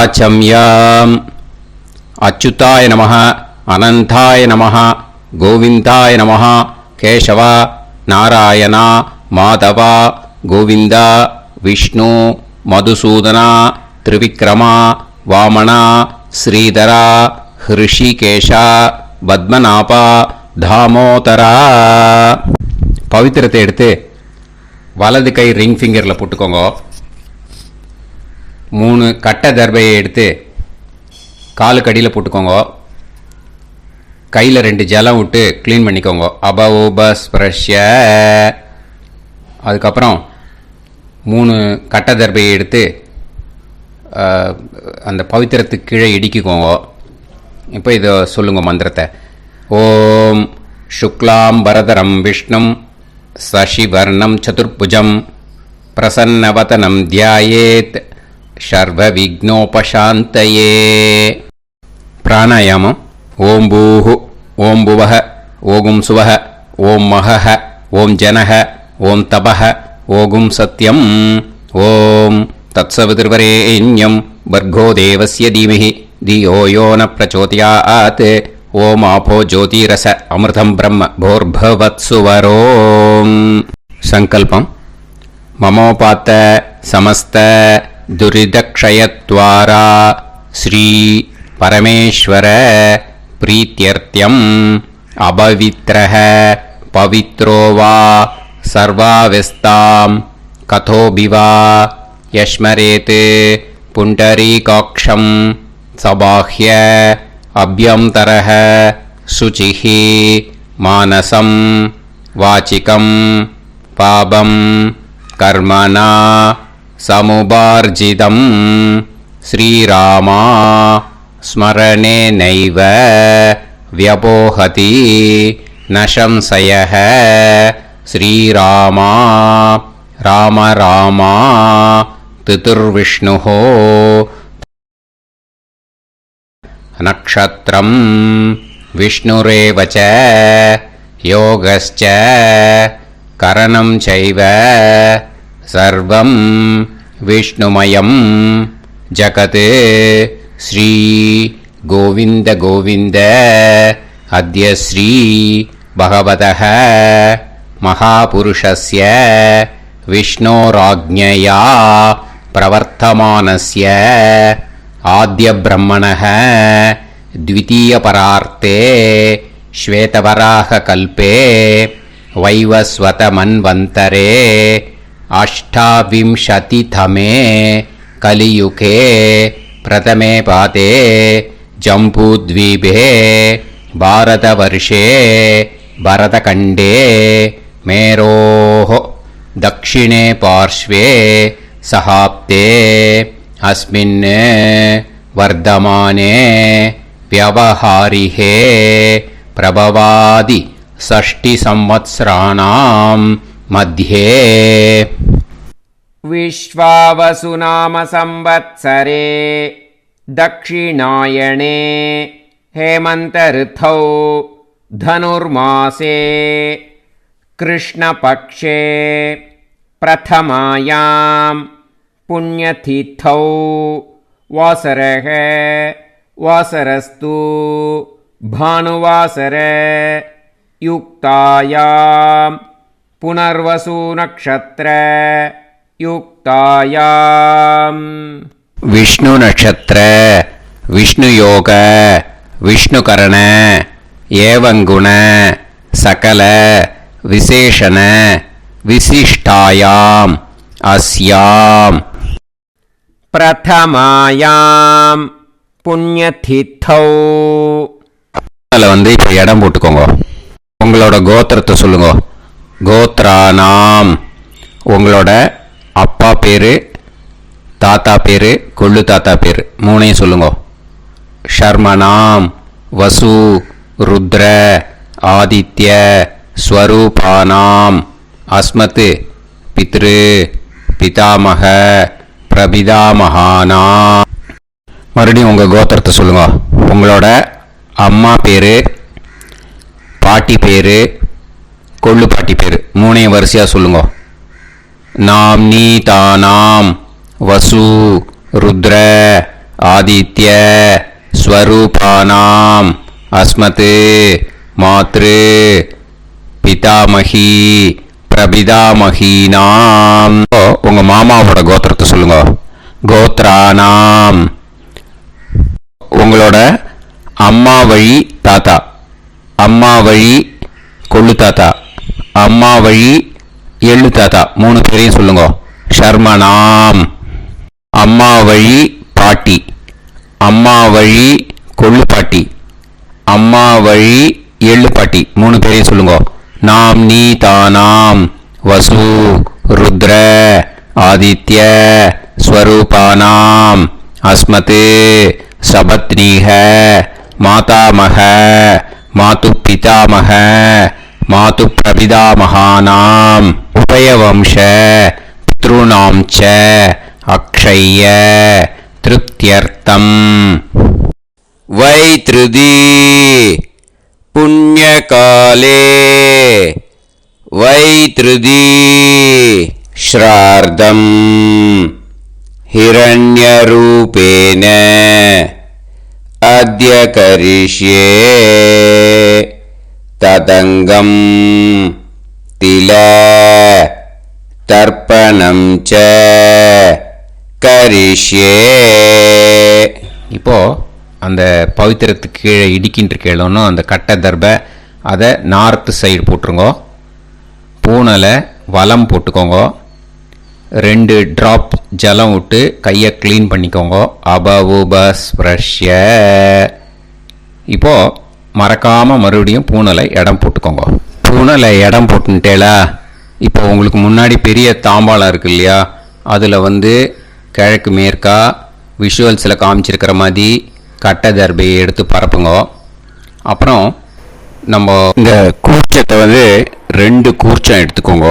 ஆச்சம்யாம். அச்சுதாய நமஹ, அனந்தாய நமஹ, கோவிந்தாய நமஹ, கேசவா, நாராயணா, மாதவா, கோவிந்தா, விஷ்ணு, மதுசூதனா, திரிவிக்ரமா, வாமனா, ஸ்ரீதரா, ஹிருஷிகேஷா, பத்மநாபா, தாமோதரா. பவித்திரத்தை எடுத்து வலது கை ரிங் ஃபிங்கரில் போட்டுக்கோங்க. 3 கட்டை தர்பையை எடுத்து காலுக்கடியில் போட்டுக்கோங்க. கையில் 2 ஜலம் விட்டு க்ளீன் பண்ணிக்கோங்க. அபஓபஸ்பிரஷ்ய. அதுக்கப்புறம் 3 கட்டை தர்பையை எடுத்து அந்த பவித்திரத்துக்கு கீழே இடிக்கிக்கோங்க. இப்போ இதை சொல்லுங்க மந்திரத்தை. ஓம் சுக்லாம் வரதரம் விஷ்ணும் சசிவர்ணம் சதுர்புஜம் பிரசன்னவதனம் தியாயேத் சர்வ விக்னோபசாந்தயே. பிராணாயாமம். ஓம் பூஹு, ஓம் புவஹ, ஓகும் சுவஹ, ஓம் மஹஹ, ஓம் ஜனஹ, ஓம் தபஹ, ஓகும் சத்யம். ஓம் தத்சவிதுர்வரேண்யம் பர்கோ தேவஸ்ய தீமஹி தியோ யோ ந பிரச்சோதயாத். ஓம் ஆபோ ஜோதிரச அமிர்தம் பிரம்ம போர்பவத்சுவரோம். சங்கல்பம். மமோபாத்த சமஸ்த துரிதக்ஷயத்வாரா ஸ்ரீ பரமேஸ்வர பிரீத்யர்த்தியம் அபவித்ரஹ பவித்ரோ வா சர்வாவஸ்தாம் கதோபிவா யஸ்மரேத் புண்டரீகாக்ஷம் சபாஹ்ய அப்யந்தரஹ சுசிஹி மானசம் வாச்சிகம் பாபம் கர்மணா சமுபார்ஜிதம் ஸ்ரீராமா ஸ்மரணேனைவ வ்யபோஹதி நசம்சயஹ. ஸ்ரீராமா ராம ராமா திதிர்விஷ்ணுஹோ. நக்ஷத்ரம் விஷ்ணுரேவ ச யோகஸ்ச கரணம் சைவ சர்வம் விஷ்ணுமயம் ஜகத். ஸ்ரீ கோவிந்த கோவிந்த அத்ய ஸ்ரீ பகவதः மகாபுருஷஸ்ய விஷ்ணோராஜ்ஞயா பிரவர்த்தமானஸ்ய ஆத்ய பிரம்மணः த்விதீயபரார்த்தே ஸ்வேதவராக கல்பே வைவஸ்வத மன்வந்தரே அஷ்டாவிம்சதிதமே கலியுகே பிரதமே பாதே ஜம்பூத்வீபே பாரதவர்ஷே பரதகண்டே மேரோः தக்ஷிணே பார்ஷ்வே சஹாப்தே அஸ்மின் வர்தமானே व्यवहारिहे प्रभवादि षष्टि संवत्सराणां मध्ये. विश्वावसुनाम संवत्सरे दक्षिणायणे हेमंत ऋतौ धनुर्मासे कृष्णपक्षे प्रथमायां पुण्यतिथौ वासरः वासरस्तु भानुवासर युक्तायां पुनर्वसु नक्षत्र युक्तायां. विष्णु नक्षत्र विष्णु योग विष्णुकरण एवं गुण सकल विशेषण विशिष्टायाम् अस्याम्. प्रथमायां புண்ணியதித்தௌ. அதில் இப்போ இடம் போட்டுக்கோங்க. உங்களோட கோத்திரத்தை சொல்லுங்க. கோத்ரானாம். உங்களோட அப்பா பேர், தாத்தா பேர், கொள்ளு தாத்தா பேர் 3ஐயும் சொல்லுங்க. ஷர்மனாம் வசு ருத்ர ஆதித்ய ஸ்வரூபானாம் அஸ்மத் பித்ரு பிதாமக பிரபிதாமகானாம். மறுபடியும் உங்கள் கோத்திரத்தை சொல்லுங்க. உங்களோட அம்மா பேர், பாட்டி பேர், கொள்ளு பாட்டி பேர் 3ஐயும் வரிசையாக சொல்லுங்க. நாம் நீ தானாம் வசு ருத்ர ஆதித்ய ஸ்வரூபானாம் அஸ்மத் மாத்ரு பிதாமகி பிரபிதாமகீனாம். உங்கள் மாமாவோட கோத்திரத்தை சொல்லுங்க. கோத்ரானாம் உங்களோட அம்மா வழி தாத்தா, அம்மா வழி கொள்ளு தாத்தா, அம்மா வழி எள்ளு தாத்தா, 3 பேரையும் சொல்லுங்க. ஷர்மனாம் அம்மா வழி பாட்டி, அம்மா வழி கொள்ளு பாட்டி, அம்மா வழி எள்ளு பாட்டி, 3 பேரையும் சொல்லுங்க. நாம் நீ தானாம் வசு ருத்ர ஆதித்ய ஸ்வரூபானாம் அஸ்மத் சபத்னீஹ மாதாமக மாது பிதாமக மாது பிரபிதாமகானாம் உபயவம்ச பித்ருணாம் ச அக்ஷய்ய திருப்தியர்த்தம். வைத்ருதி புண்ணியகாலே வைத்ருதி ஸ்ரார்த்தம் ஹிரண்யரூபேன அத்ய கரிஷ்யே ததங்கம் தில தர்ப்பணம் ச கரிஷ்யே. இப்போ அந்த பவித்திரத்துக்கு கீழே இடிக்கின்ற கீழே அந்த கட்டை தர்பை அதை நார்த்து சைடு போட்டுருங்கோ. பூனலை வலம் போட்டுக்கோங்க. 2 ட்ராப் ஜலம் விட்டு கையை க்ளீன் பண்ணிக்கோங்க. அபவுபஸ்ப்ரஷ்ய. இப்போது மறக்காமல் மறுபடியும் பூனலை இடம் போட்டுக்கோங்க. பூனலை இடம் போட்டுட்டேலா, இப்போ உங்களுக்கு முன்னாடி பெரிய தாம்பாளம் இருக்கு இல்லையா, அதில் கிழக்கு மேற்கா விஷுவல்ஸில் காமிச்சிருக்கிற மாதிரி கட்டை தர்பையை எடுத்து பரப்புங்க. அப்புறம் நம்ம இந்த கூர்ச்சத்தை 2 கூர்ச்சம் எடுத்துக்கோங்க.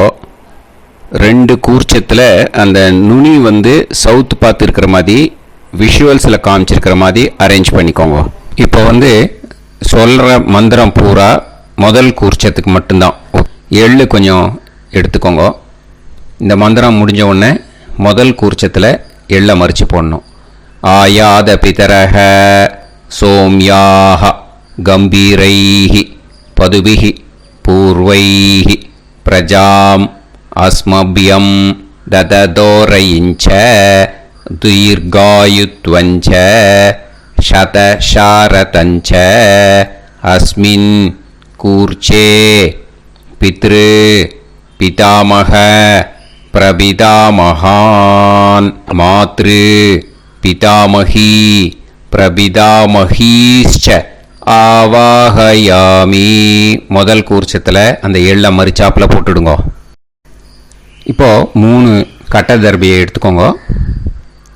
2 கூர்ச்சத்தில் அந்த நுனி சவுத்து பார்த்து இருக்கிற மாதிரி விஷுவல்ஸில் காமிச்சிருக்கிற மாதிரி அரேஞ்ச் பண்ணிக்கோங்க. இப்போ சொல்கிற மந்திரம் பூரா முதல் கூர்ச்சத்துக்கு மட்டும்தான். எள்ளு கொஞ்சம் எடுத்துக்கோங்க. இந்த மந்திரம் முடிஞ்ச உடனே முதல் கூர்ச்சத்தில் எள்ளை மறித்து போடணும். ஆயாத பிதரஹ சோம்யாஹ கம்பீரைஹி பதுபிஹி பூர்வைஹி பிரஜாம் அஸ்மபியம் தததோரயிஞ்ச தீர்காயுத்வஞ்ச சதசாரதஞ்ச அஸ்மின் கூர்ச்சே பித்ரு பிதாமக பிரபிதாமகான் மாத்ரு பிதாமகி பிரபிதாமகீஷ்ச ஆவாஹயாமி. முதல் கூர்ச்சத்தில் அந்த எள்ளை மறிச்சாப்பில் போட்டுடுங்க. இப்போது 3 கட்ட தர்பியை எடுத்துக்கோங்க.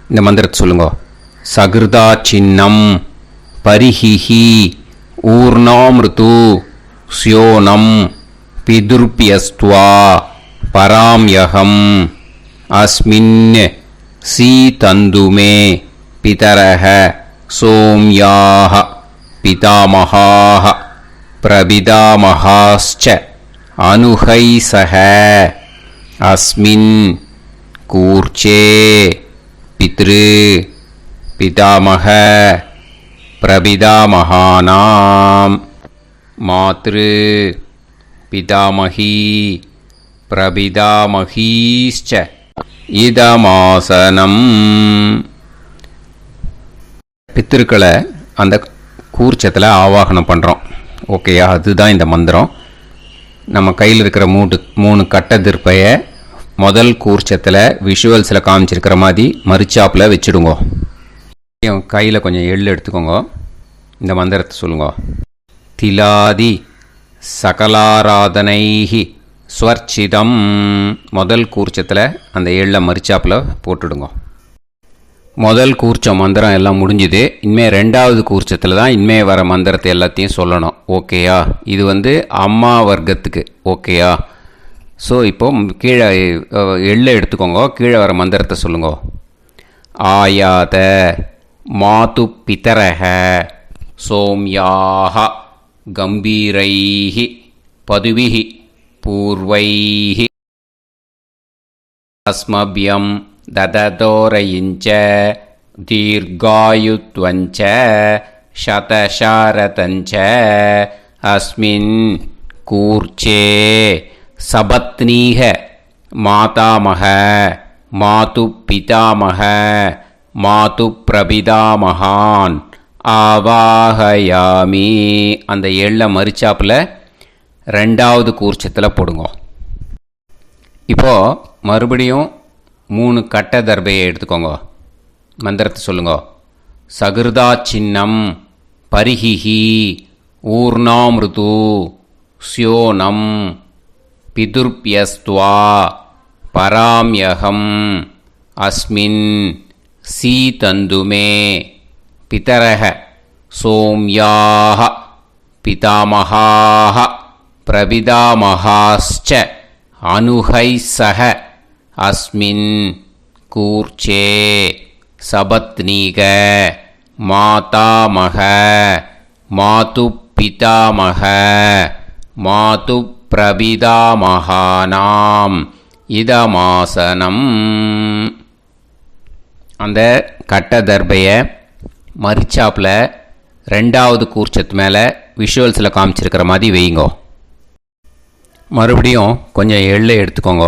இந்த மந்திரத்தை சொல்லுங்க. சகிருதா சின்னம் பரிஹிஹி ஊர்ணாமிருத்து ஸ்யோனம் பிதுர்பியஸ்துவா பராம்யகம் அஸ்மின் சீதந்துமே பிதரஹ சோம்யாஹ பிதாமகாஹ பிரபிதாமகாஸ்ச அனுஹைசஹ அஸ்மின் கூர்ச்சே பித்ரு பிதாமக பிரபிதாமகானாம் மாத்ரு பிதாமகி பிரபிதாமகீஷ்ச இதமாசனம். பித்திருக்களை அந்த கூர்ச்சத்தில் ஆவாகனம் பண்ணுறோம். ஓகேயா? அதுதான் இந்த மந்திரம். நம்ம கையில் இருக்கிற 3 கட்ட திருப்பையை முதல் கூர்ச்சத்தில் விஷுவல்ஸில் காமிச்சிருக்கிற மாதிரி மறிச்சாப்பில் வச்சுடுங்க. கையில் கொஞ்சம் எள்ளு எடுத்துக்கோங்க. இந்த மந்திரத்தை சொல்லுங்க. திலாதி சகலாராதனைஹி ஸ்வர்ச்சிதம். முதல் கூர்ச்சத்தில் அந்த எள்ளை மறிச்சாப்பில் போட்டுடுங்க. முதல் கூர்ச்சம் மந்திரம் எல்லாம் முடிஞ்சுது. இனிமேல் 2வது கூர்ச்சத்தில் தான் இனிமேல் வர மந்திரத்தை எல்லாத்தையும் சொல்லணும். ஓகேயா? இது அம்மா வர்க்கத்துக்கு. ஓகேயா? ஸோ இப்போ கீழே எள்ளை எடுத்துக்கோங்க. கீழே வர மந்திரத்தை சொல்லுங்க. ஆயாத மாது பிதரஹ சோம்யாஹ கம்பீரைஹி பதுவிஹி பூர்வைஹி அஸ்மபியம் தததோரயிஞ்ச தீர்காயுத்வஞ்ச சதசாரதஞ்ச அஸ்மின் கூர்ச்சே சபத்னீக மாதாமக மாது பிதாமக மாது பிரபிதாமகான் ஆவாஹயாமி. அந்த எள்ள மரிச்சாப்பில் ரெண்டாவது கூர்ச்சத்தில் போடுங்க. இப்போது மறுபடியும் 3 கட்ட தர்பையை எடுத்துக்கோங்க. மந்திரத்தை சொல்லுங்க. சகிருதா சின்னம் பரிஹிஹி ஊர்ணாமிருது ஸ்யோனம் பிதுர்பியஸ்துவா பராம்யகம் அஸ்மின் சீதந்துமே பிதரஹ சோம்யாஹ பிதாமகாஹ பிரபிதாமகாஸ்ச அனுஹைசஹ அஸ்மின் கூர்ச்சே சபத்னீக மாதாமக மாது பிதாமக மாது பிரபிதாமகானாம் இதமாசனம். அந்த கட்ட தர்பையை மரிச்சாப்பில் ரெண்டாவது கூர்ச்சத்து மேலே விஷுவல்ஸில் காமிச்சிருக்கிற மாதிரி வைங்கோ. மறுபடியும் கொஞ்சம் எள்ளை எடுத்துக்கோங்க.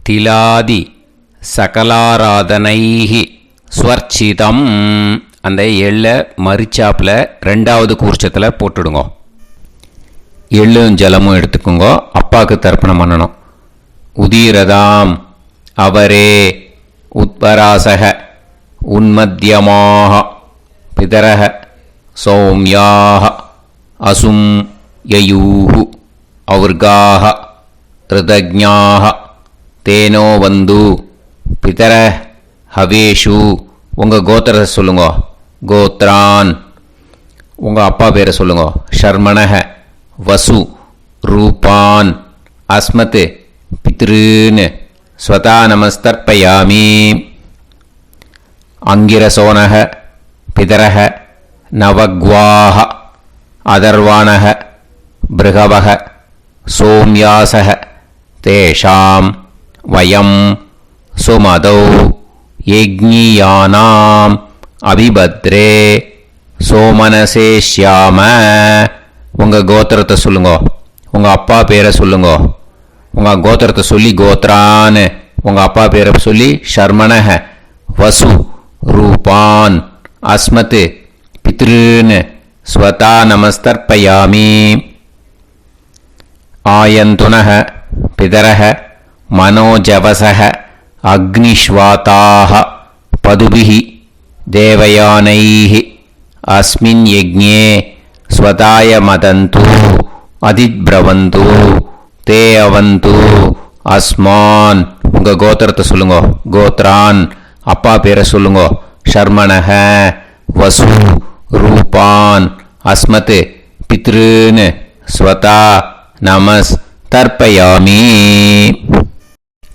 திலாதி சகலாராதனைஹி ஸ்வர்ச்சிதம். அந்த எள்ளை மரிச்சாப்பில் ரெண்டாவது கூர்ச்சத்தில் போட்டுடுங்க. எள்ளும் ஜலமும் எடுத்துக்கோங்க. அப்பாவுக்கு தர்ப்பணம் பண்ணணும். உதீரதாம் அவரே உத்பராசக உன்மத்தியமாக பிதரக சௌம்யாக அசும் யயூஹு அவர்காக ரிதஜ்ஞாக தேனோ வந்து பிதர ஹவேஷு. உங்கள் கோத்திரத்தை சொல்லுங்க. கோத்ரான். உங்கள் அப்பா பேரை சொல்லுங்க. ஷர்மணக வசு ரூபான் அஸ்மத் பித்ருன்னு ஸ்வதா நமஸ்தர்ப்பயாமி. அங்கிரசோனக பிதரக நவக்வாஹ அதர்வாணக பிருகவக சோம்யாசக தேஷாம் வயம் சுமதௌ யஜ்ஞியானாம் அபிபத்ரே சோமனசேஷ்யாம. உங்கள் கோத்திரத்தை சொல்லுங்க. உங்கள் அப்பா பேரை சொல்லுங்க. உங்கள் கோத்திரத்தை சொல்லி கோத்ரான்னு உங்கள் அப்பா பேரை சொல்லி ஷர்மணக வசு ரூபான் அஸ்மத் பித்ருன்னு ஸ்வதா நமஸ்தர்ப்பயாமி. ஆயந்துனக பிதரக மனோஜவசக அக்னிஷ்வாதாக பதுபிஹி தேவயானைஹி அஸ்மின் யஜ்ஞே ஸ்வதாய மதந்து அதித்பிரவந்து தே அவது அஸ்மான். உங்கள் கோத்திரத்தை சொல்லுங்க. கோத்ரான். அப்பா பேரை சொல்லுங்க. ஷர்மணக வசு ரூபான் அஸ்மத் பித்ருன்னு ஸ்வதா நமஸ் தர்ப்பயாமி.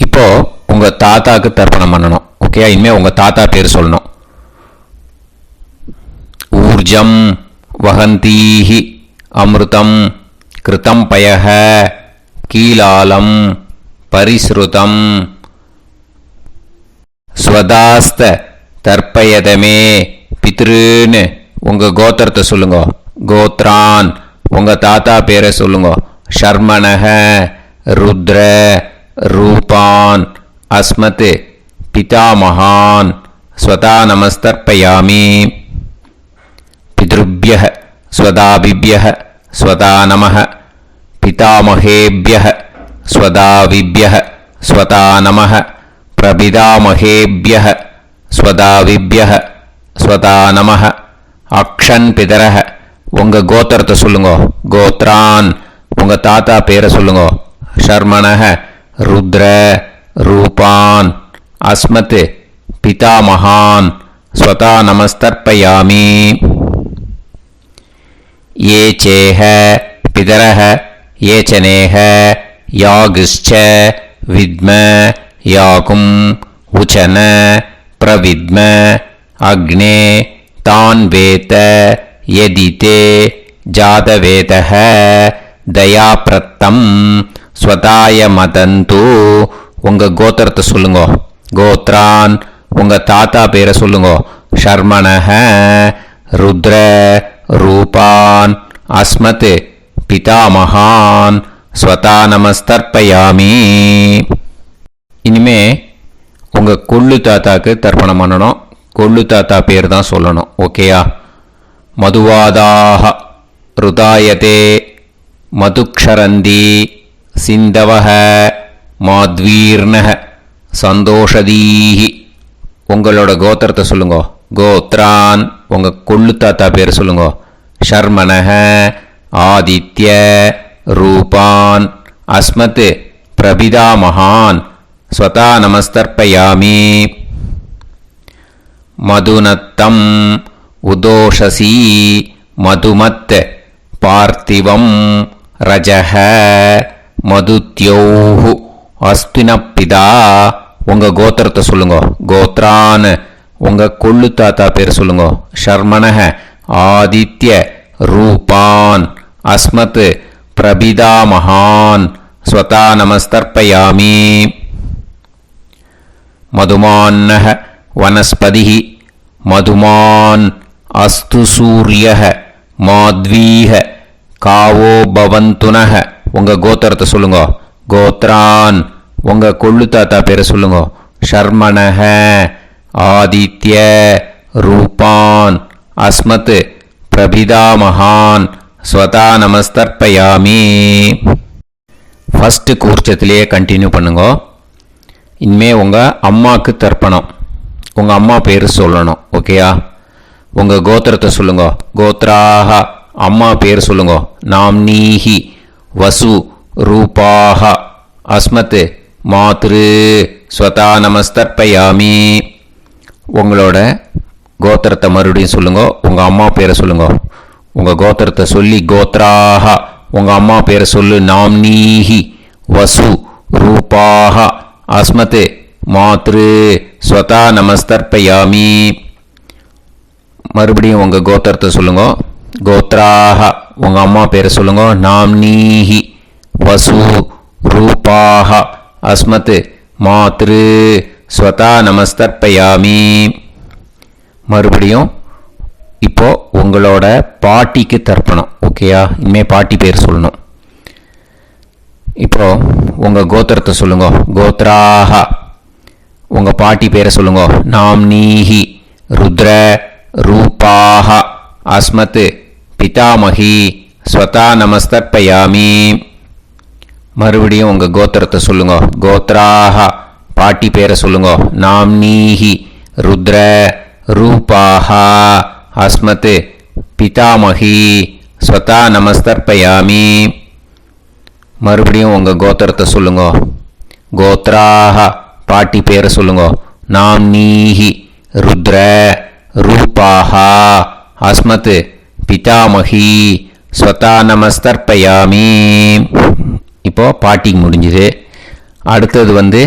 இப்போ உங்கள் தாத்தாக்கு தர்ப்பணம் பண்ணணும். ஓகே, இனிமேல் உங்கள் தாத்தா பேர் சொல்லணும். ஊர்ஜம் வஹந்தீஹி அமிர்தம் கிருதம் பயஹ கீலாலம் பரிஸ்ருதம் ஸ்வதாஸ்த தர்ப்பயதமே பித்ருன்னு உங்கள் கோத்திரத்தை சொல்லுங்க. கோத்ரான். உங்கள் தாத்தா பேரை சொல்லுங்க. ஷர்மணக ருத்ர ரூபான் அஸ்மத் பிதாமகான் ஸ்வதா நமஸ்தர்ப்பயாமி. பித்ருப்யஹ ஸ்வதாபிப்யஹ ஸ்வதா நமः பிதாமகேப்யஹ ஸ்வதாவிப்யஹ ஸ்வதா நமः பிரபிதாமகேப்யஹ ஸ்வதாவிப்யஹ ஸ்வதா நமः. அக்ஷன் பிதரஹ. உங்கள் கோத்திரத்தை சொல்லுங்க. கோத்ரான். உங்கள் தாத்தா பேரை சொல்லுங்க. ஷர்மணக ருத்ர ரூபான் அஸ்மத் பிதாமகான் ஸ்வதா நமஸ்தர்ப்பயாமி. ये चेह पितरः ये च नेह यागश्च विद्म याकुम् उचन प्रविद्म अग्ने तान् वेत यदिते जातवेतः दयाप्रत्तम् स्वताय मदन्तु. உங்கள் கோத்திரத்தை சொல்லுங்க. கோத்ரான். உங்கள் தாத்தா பேரை சொல்லுங்க. ஷர்மணஹ ருத்ர ரூபான் அஸ்மத் பிதாமகான் ஸ்வதா நமஸ்தர்ப்பயாமி. இனிமே உங்கள் கொள்ளு தாத்தாக்கு தர்ப்பணம் பண்ணணும். கொள்ளு தாத்தா பேர் தான் சொல்லணும். ஓகேயா? மதுவாதாக ருதாயதே மதுக்ஷரந்தி சிந்தவஹ மாத்வீர்ணஹ சந்தோஷதீஹி. உங்களோட கோத்திரத்தை சொல்லுங்க. கோத்ரான் உங்கள் கொள்ளு தாத்தா பேர் சொல்லுங்க. ஷர்மணஹ ஆதித்ய ரூபான் அஸ்மத் பிரபிதாமகான் ஸ்வதா நமஸ்தர்ப்பயாமி. மதுநத்தம் உதோஷசி மதுமத் பார்த்திவம் ரஜஹ மதுத்யோஹு அஸ்தினப்பிதா. உங்கள் கோத்திரத்தை சொல்லுங்க. கோத்ரான் உங்கள் கொள்ளு தாத்தா பேர் சொல்லுங்க. ஷர்மணஹ ஆதித்ய ரூபான் அஸ்மத் பிரபிதாமகான் ஸ்வதா நமஸ்தர்ப்பயாமி. மதுமான்னஹ வனஸ்பதிஹி மதுமான் அஸ்து சூரியஹ மாத்வீஹ காவோ பவந்துனஹ. உங்கள் கோத்திரத்தை சொல்லுங்க. கோத்ரான் உங்கள் கொள்ளு தாத்தா பேரை சொல்லுங்க. ஷர்மணஹ ஆதித்ய ரூபான் அஸ்மத் பிரபிதாமகான் ஸ்வதா நமஸ்தர்ப்பயாமி. ஃபஸ்ட்டு கூர்ச்சத்திலேயே கண்டினியூ பண்ணுங்க. இனிமே உங்கள் அம்மாவுக்கு தர்ப்பணம். உங்கள் அம்மா பேர் சொல்லணும். ஓகேயா? உங்கள் கோத்திரத்தை சொல்லுங்க. கோத்ராக அம்மா பேர் சொல்லுங்க. நாம்னீஹி வசு ரூபாக அஸ்மத் மாத்ரு ஸ்வதா நமஸ்தர்ப்பயாமி. உங்களோட கோத்திரத்தை மறுபடியும் சொல்லுங்க. உங்கள் அம்மா பேரை சொல்லுங்க. உங்கள் கோத்திரத்தை சொல்லி கோத்ராக உங்கள் அம்மா பேரை சொல்லு. நாம்னீஹி வசு ரூபாக அஸ்மத் மாத்ரு ஸ்வதா நமஸ்தர்ப்பயாமி. மறுபடியும் உங்கள் கோத்திரத்தை சொல்லுங்க. கோத்ராக உங்கள் அம்மா பேரை சொல்லுங்க. நாம்னீஹி வசு ரூபாக அஸ்மத் மாத்ரு ஸ்வதா நமஸ்தர்ப்பயாமி. மறுபடியும் இப்போ உங்களோட பாட்டிக்கு தர்ப்பணம். ஓகேயா? இனிமேல் பாட்டி பேர் சொல்லணும். இப்போ உங்கள் கோத்திரத்தை சொல்லுங்க. கோத்ராக உங்கள் பாட்டி பேரை சொல்லுங்க. நாம்னீஹி ருத்ர ரூபாக அஸ்மத் பிதாமகி ஸ்வதா நமஸ்தர்ப்பயாமி. மறுபடியும் உங்கள் கோத்திரத்தை சொல்லுங்க. கோத்ராக பாட்டி பேரை சொல்லுங்க. நாம்னீஹி ருத்ர ரூபாக அஸ்மத் பிதாமகி ஸ்வதா நமஸ்தர்ப்பயாமி. மறுபடியும் உங்கள் கோத்திரத்தை சொல்லுங்க. கோத்ராக பாட்டி பேரை சொல்லுங்க. நாம்னீஹி ருத்ர ரூபாக அஸ்மத் பிதாமகி ஸ்வதா நமஸ்தர்ப்பயாமி. இப்போ பாட்டிக்கு முடிஞ்சுது. அடுத்தது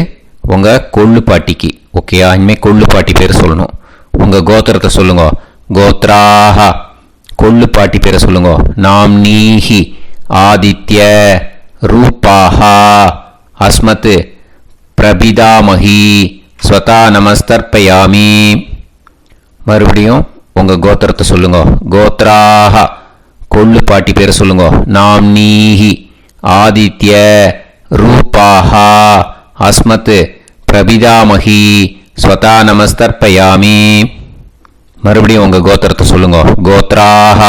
உங்கள் கொள்ளு பாட்டிக்கு. ஓகேயா? இனிமேல் கொள்ளு பாட்டி பேர் சொல்லணும். உங்கள் கோத்திரத்தை சொல்லுங்க. கோத்ராக கொள்ளு பாட்டி பேரை சொல்லுங்க. நாம்னீஹி ஆதித்ய ரூபாக அஸ்மத் பிரபிதாமகி ஸ்வதா நமஸ்தர்ப்பயாமி. மறுபடியும் உங்கள் கோத்திரத்தை சொல்லுங்க. கோத்ராக கொள்ளு பாட்டி பேரை சொல்லுங்க. நாம்னீஹி ஆதித்ய ரூபாக அஸ்மத் பிரபிதாமகி ஸ்வதா நமஸ்தர்ப்பயாமி. மறுபடியும் உங்கள் கோத்திரத்தை சொல்லுங்க. கோத்ராக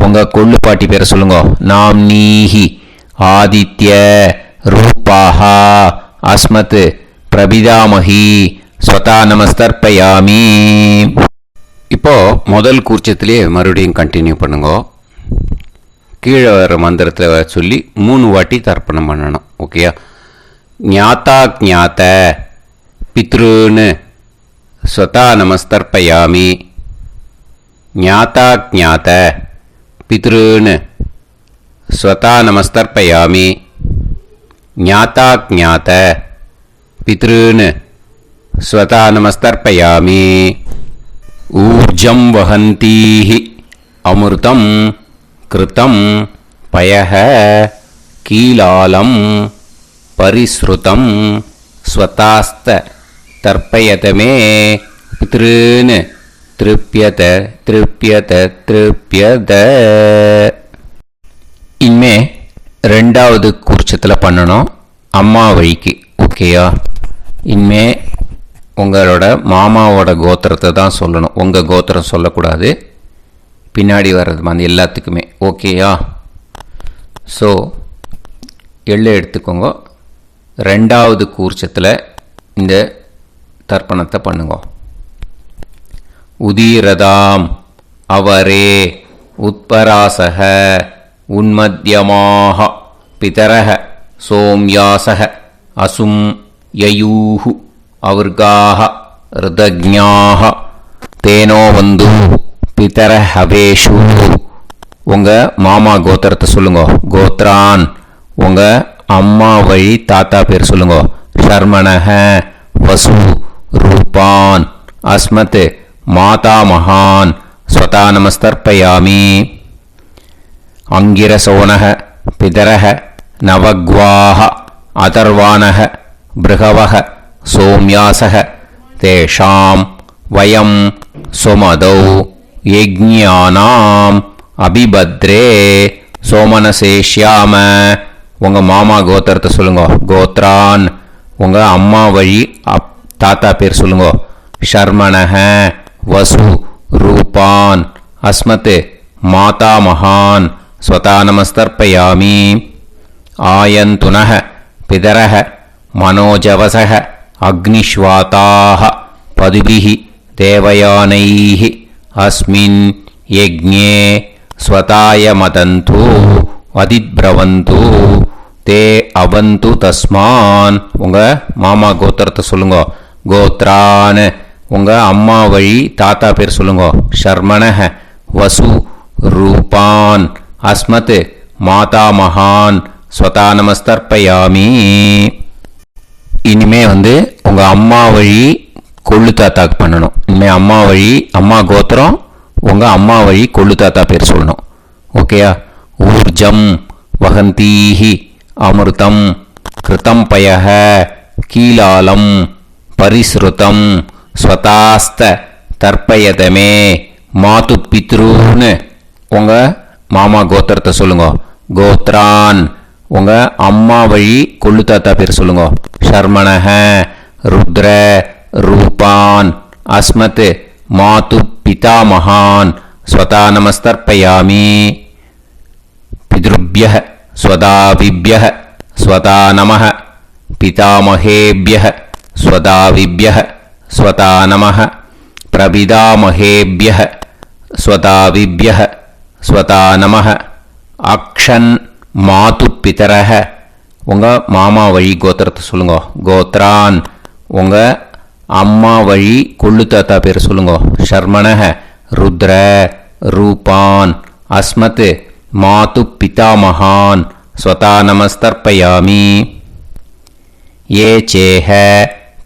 உங்கள் கொள்ளு பாட்டி பேரை சொல்லுங்க. நாம்னீஹி ஆதித்ய ரூபாக அஸ்மத் பிரபிதாமகி ஸ்வதா நமஸ்தர்ப்பயாமி. இப்போ முதல் கூர்ச்சத்திலே மறுபடியும் கண்டினியூ பண்ணுங்க. கீழே வர மந்திரத்தை சொல்லி 3 வாட்டி தர்ப்பணம் பண்ணணும். ஓகேயா? ஞாத்தா ஞாத்த பித்ருன்னு ஸ்வதா நமஸ்தர்ப்பயாமி. ஞாத்தா ஞாத்த பித்ருன்னு ஸ்வதா நமஸ்தர்ப்பயாமி. ஞாத்தா ஞாத்த பித்ருன்னு ஸ்வதா நமஸ்தர்ப்பயாமி. ஊர்ஜம் வஹந்தீஹி அமிர்தம் கிருதம் பயஹ கீலாலம் பரிஸ்ருதம் ஸ்வதாஸ்த தர்ப்பயதமே பித்ருன்னு திருப்பியத திருப்பியத திருப்பியத. இனிமே ரெண்டாவது கூர்ச்சத்தில் பண்ணணும் அம்மா வழிக்கு. ஓகேயா? இனிமே உங்களோட மாமாவோட கோத்திரத்தை தான் சொல்லணும், உங்கள் கோத்திரம் சொல்லக்கூடாது. பின்னாடி வர்றது மாதிரி எல்லாத்துக்குமே. ஓகேயா? ஸோ எள்ளு எடுத்துக்கோங்க. ரெண்டாவது கூர்ச்சத்தில் இந்த தர்ப்பணத்தை பண்ணுங்க. உதீரதாம் அவரே உத்பராசக உன்மத்யமாக பிதரக சோம்யாசக அசும் யயூஹு அவர்காக ருதஜ்ஞாக தேனோ வந்து பிதர ஹவேஷு. உங்கள் மாமா கோத்திரத்தை சொல்லுங்க. கோத்ரான் உங்கள் அம்மா வழி தாத்தா பேர் சொல்லுங்க. ஷர்மணக வசு ரூபான் அஸ்மத் மாதா மகான் ஸ்வதா நமஸ்தர்ப்பயாமி. அங்கிரசோனக பிதரக நவக்வாக அதர்வானக பிருகவக சோம்யாசக தேஷாம் வயம் சுமதௌ யஜ்ஞானாம் அபிபத்ரே சோமனசேஷ்யாம. உங்கள் மாமா கோத்திரத்தை சொல்லுங்க. கோத்ரான் உங்கள் அம்மா வழி தாத்தா பேர் சொல்லுங்க. ஷர்மணக வசு ரூபான் அஸ்மத் மாதா மகான் ஸ்வதா நமஸ்தர்ப்பயாமி. ஆயந்துனக பிதரக மனோஜவசக அக்னிஷ்வாதாக பதுபிஹி தேவயானைஹி அஸ்மின் யஜ்ஞே ஸ்வதாய மதந்து அதிப்ரவந்து தே அவந்து தஸ்மான். உங்கள் மாமா கோத்திரத்தை சொல்லுங்க. கோத்ரான் உங்கள் அம்மா வழி தாத்தா பேர் சொல்லுங்க. ஷர்மணக வசு ரூபான் அஸ்மத் மாதா மகான் ஸ்வதா நமஸ்தர்ப்பயாமி. இனிமே உங்கள் அம்மா வழி கொள்ளு தாத்தாக்கு பண்ணணும். இனிமேல் அம்மா வழி அம்மா கோத்திரம் உங்கள் அம்மா வழி கொள்ளு தாத்தா பேர் சொல்லணும். ஓகேயா? ஊர்ஜம் வகந்தீஹி அமிர்தம் கிருதம் பயக கீலாலம் பரிஸ்ருதம் ஸ்வதாஸ்த தர்ப்பயதமே மாது பித்ருன்னு உங்கள் மாமா கோத்திரத்தை சொல்லுங்க. கோத்ரான் உங்கள் அம்மா வழி கொள்ளு தாத்தா பேர் சொல்லுங்க. ஷர்மணக ருத்ர ரூபான் அஸ்மத் மாது பிதா மகான் ஸ்வதா நமஸ்தர்ப்பயாமி. பித்ருப்யः ஸ்வதாவிப்யः ஸ்வதா நமः பிதாமகேப்யः ஸ்வதாவிப்யः ஸ்வதா நமः பிரபிதாமகேப்யः ஸ்வதாவிப்யः ஸ்வதா நமः. அக்ஷன் மாது பிதரக உங்கள் மாமா வழி கோத்திரத்தை சொல்லுங்க. கோத்ரான் உங்கள் அம்மா வழி கொள்ளு தாத்தா பேர் சொல்லுங்க. ஷர்மணக ருத்ர ரூபான் அஸ்மத் மாது பிதா மகான் ஸ்வதா நமஸ்தர்ப்பயாமி. ஏ சேஹ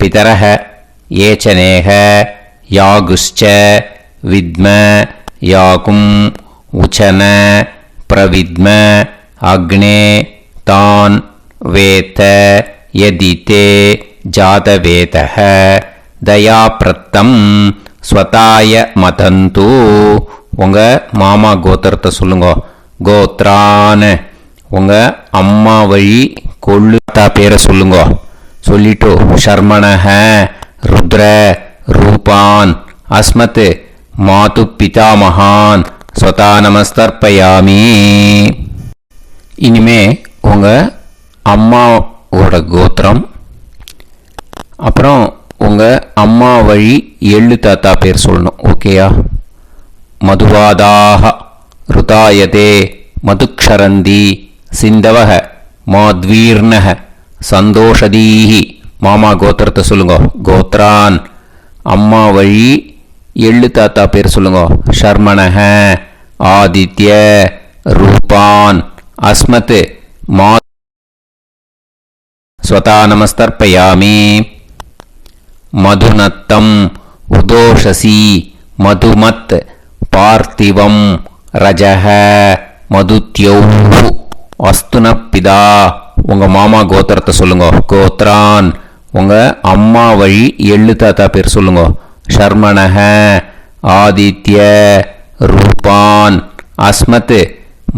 பிதரக ஏ சனேஹ யாகுஷ்ச வித்ம யாகும் உச்சன பிரவித்ம அக்னே தான் வேத யதிதே ஜாதவேதः தயாப்ரத்தம் ஸ்வதாய மதந்து. உங்கள் மாமா கோத்திரத்தை சொல்லுங்க. கோத்ரான் உங்கள் அம்மா வழி கொள்ளு தாத்தா பேரை சொல்லுங்க. சொல்லிட்டு ஷர்மணக ருத்ர ரூபான் அஸ்மத் மாது பிதா மகான் ஸ்வதா நமஸ்தர்ப்பயாமி. இனிமே உங்கள் அம்மாவோட கோத்திரம் அப்புறம் உங்கள் அம்மா வழி எள்ளு தாத்தா பேர் சொல்லணும். ஓகேயா? மதுவாதாக ருதாயதே மதுக்ஷரந்தி சிந்தவக மாத்வீர்ணக சந்தோஷதீஹி. மாமா கோத்திரத்தை சொல்லுங்க. கோத்ரான் அம்மா வழி எள்ளு தாத்தா பேர் சொல்லுங்க. ஷர்மணக ஆதித்ய ரூபான் அஸ்மத் மா ஸ்வதா நமஸ்தர்ப்பயாமி. மதுநத்தம் உதோஷசி மதுமத் பார்த்திவம் ரஜக மதுத்யௌ அஸ்துனப்பிதா. உங்கள் மாமா கோத்திரத்தை சொல்லுங்க. கோத்ரான் உங்கள் அம்மா வழி எள்ளு தாத்தா பேர் சொல்லுங்க. ஷர்மணஹ, ஆதித்ய, ரூபான், அஸ்மத்,